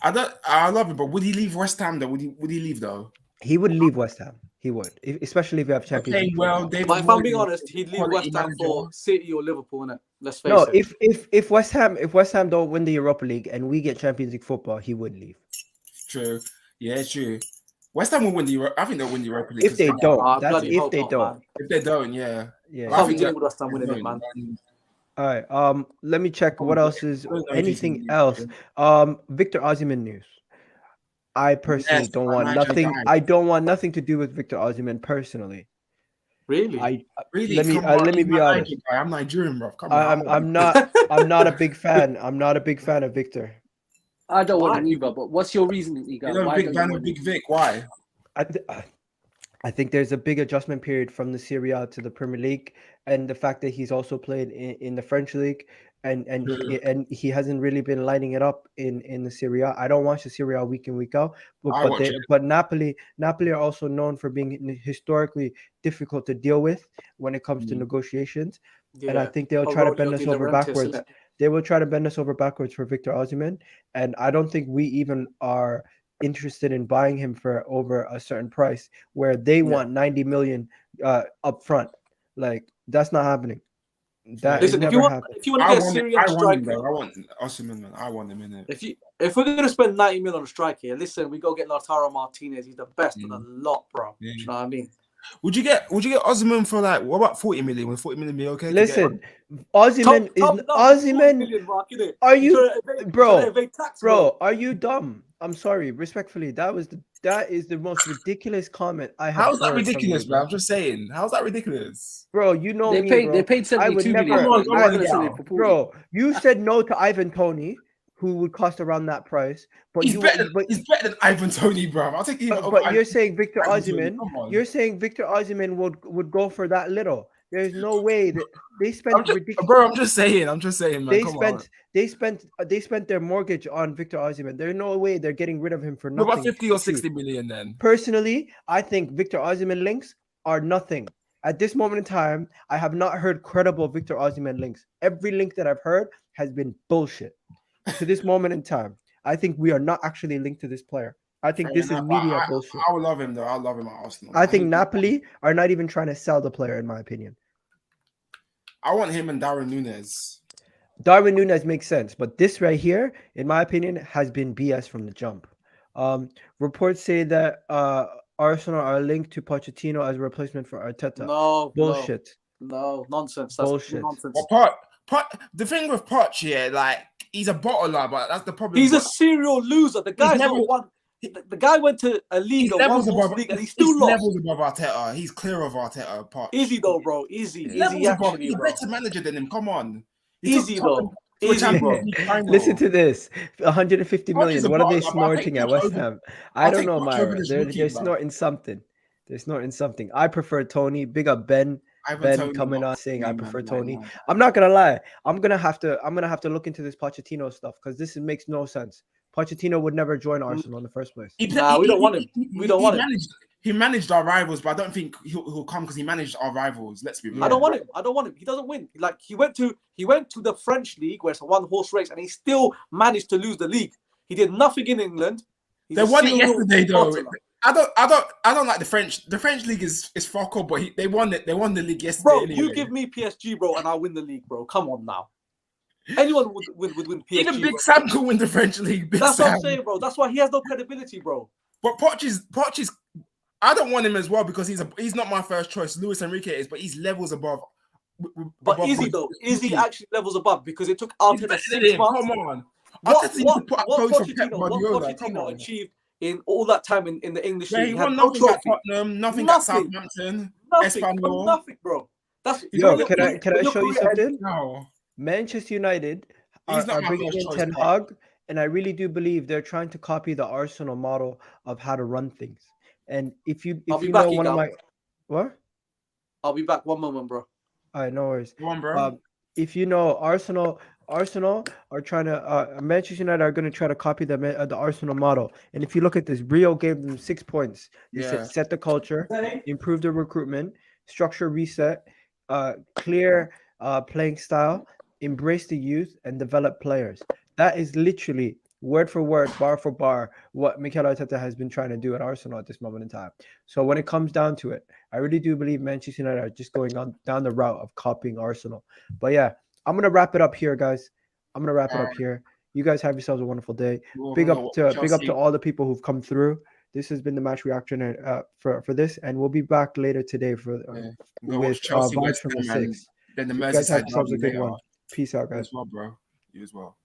I love him, but would he leave West Ham though? Would he leave though? He would leave West Ham. He would, especially if you have Champions Okay, League. well, football. David But if I'm being Moyes, honest, he'd leave quality West Ham for manager. City or Liverpool, innit? Let's face No, it. if West Ham don't win the Europa League and we get Champions League football, he would leave. True. Yeah, true. West Ham will win the Euro. I think they'll win the Europa League. If they don't, that's bloody if hope they not, don't. man. If they don't, yeah. Yeah. I can't be dealing with West Ham winning it, man. All right. Let me check what else is anything else. Victor Osimhen news. I personally Yes, don't my want Nigel nothing. guy. I don't want nothing to do with Victor Osimhen personally. Really? Really? Let me Come on, let me he's be my honest. Nigerian guy. I'm Nigerian, bro. Come on. I'm not a big fan. I'm not a big fan of Victor. I don't want Why? him either, but what's your reasoning, Egal? You're not a Why big don't you fan of want him? Big Vic. Why? I think there's a big adjustment period from the Serie A to the Premier League, and the fact that he's also played in the French league, and he hasn't really been lighting it up in the Serie A. I don't watch the Serie A week in week out, but Napoli are also known for being historically difficult to deal with when it comes to negotiations, and I think they'll try to bend us over backwards. They will try to bend us over backwards for Victor Osimhen, and I don't think we even are interested in buying him for over a certain price where they want 90 million up front. Like, that's not happening. Listen, if you want to get a Serie A striker, I want Osimhen, man. I want him in it. If we're gonna spend 90 million on a striker here, listen, we go get Lautaro Martinez. He's the best of the lot, bro. Yeah. You know what I mean? Would you get Osimhen for like what about 40 million? Would 40 million be okay? Listen, Osimhen is Osimhen. Are you, bro? Are you dumb? I'm sorry, respectfully. That is the most ridiculous comment I have. How's that ridiculous, bro? I'm just saying. How's that ridiculous, bro? You know they me, paid. bro. They paid 72 million. Bro, you said no to Ivan Toney, who would cost around that price. But he's better than Ivan Toney, bro. I'll take him. But you're saying Victor Osimhen. You're saying Victor Osimhen would go for that little. There's no way that they spent ridiculous. Bro, I'm just saying, man. They spent their mortgage on Victor Osimhen. There's no way they're getting rid of him for nothing. What about 50 or 60 million then? Personally, I think Victor Osimhen links are nothing. At this moment in time, I have not heard credible Victor Osimhen links. Every link that I've heard has been bullshit. To this moment in time, I think we are not actually linked to this player. I think this is media bullshit. I would love him though. I love him at Arsenal. I think Napoli are not even trying to sell the player, in my opinion. I want him and Darwin Núñez. Darwin Núñez makes sense, but this right here, in my opinion, has been BS from the jump. Reports say that Arsenal are linked to Pochettino as a replacement for Arteta. No, bullshit. No, nonsense. That's bullshit. Nonsense. The thing with Poch, yeah, like he's a bottler, but that's the problem. He's a serial loser. The guy's not one. The guy went to a league, league, and he's still lost. Levels above Arteta. He's clear of Arteta. Poch. Is he though, bro? Is he? He's a better manager than him. Come on. Is he though? Listen to this. 150 million. What are they snorting at West Ham? I don't know, Myra. They're snorting something. They're snorting something. I prefer Tony. Big up Ben. Ben coming on saying I prefer Tony. I'm not gonna lie. I'm gonna have to look into this Pochettino stuff because this makes no sense. Pochettino would never join Arsenal in the first place. We don't want him. We don't want him. He managed our rivals, but I don't think he'll come because he managed our rivals. Let's be real. I don't want him. He doesn't win. Like he went to the French league where it's a one-horse race, and he still managed to lose the league. He did nothing in England. They won it yesterday, though. I don't like the French. The French league is fuck up, but they won it. They won the league yesterday. Bro, anyway. you give me PSG, bro, and I'll win the league, bro. Come on now. Anyone would win PSG. Even Big Sam could win the French league. That's what I'm saying, bro. That's why he has no credibility, bro. But Poch, I don't want him as well because he's not my first choice. Luis Enrique is, but he's levels above. But is he though? Is he actually levels above? Because it took Arteta 6 months. Come on. What Pochettino achieved in all that time in the English league? He won nothing at Tottenham, nothing at Southampton, Espanyol. Nothing, bro. Can I show you something? No. Manchester United are bringing in Ten Hag, and I really do believe they're trying to copy the Arsenal model of how to run things. And if you know one of my what? I'll be back. One moment, bro. All right, no worries. Go on, bro. If you know Arsenal are trying to Manchester United are going to try to copy the Arsenal model. And if you look at this, Rio gave them 6 points. They said set the culture, improve the recruitment, structure reset, clear playing style, embrace the youth, and develop players. That is literally word for word, bar for bar, what Mikel Arteta has been trying to do at Arsenal at this moment in time. So when it comes down to it, I really do believe Manchester United are just going down the route of copying Arsenal. But yeah, I'm going to wrap it up here, guys. I'm going to wrap it up here. You guys have yourselves a wonderful day. Big up to all the people who've come through. This has been the match reaction for this, and we'll be back later today with Vibes from the 6. Then the you guys have yourselves a good one. Peace out, guys. You as well, bro. You as well.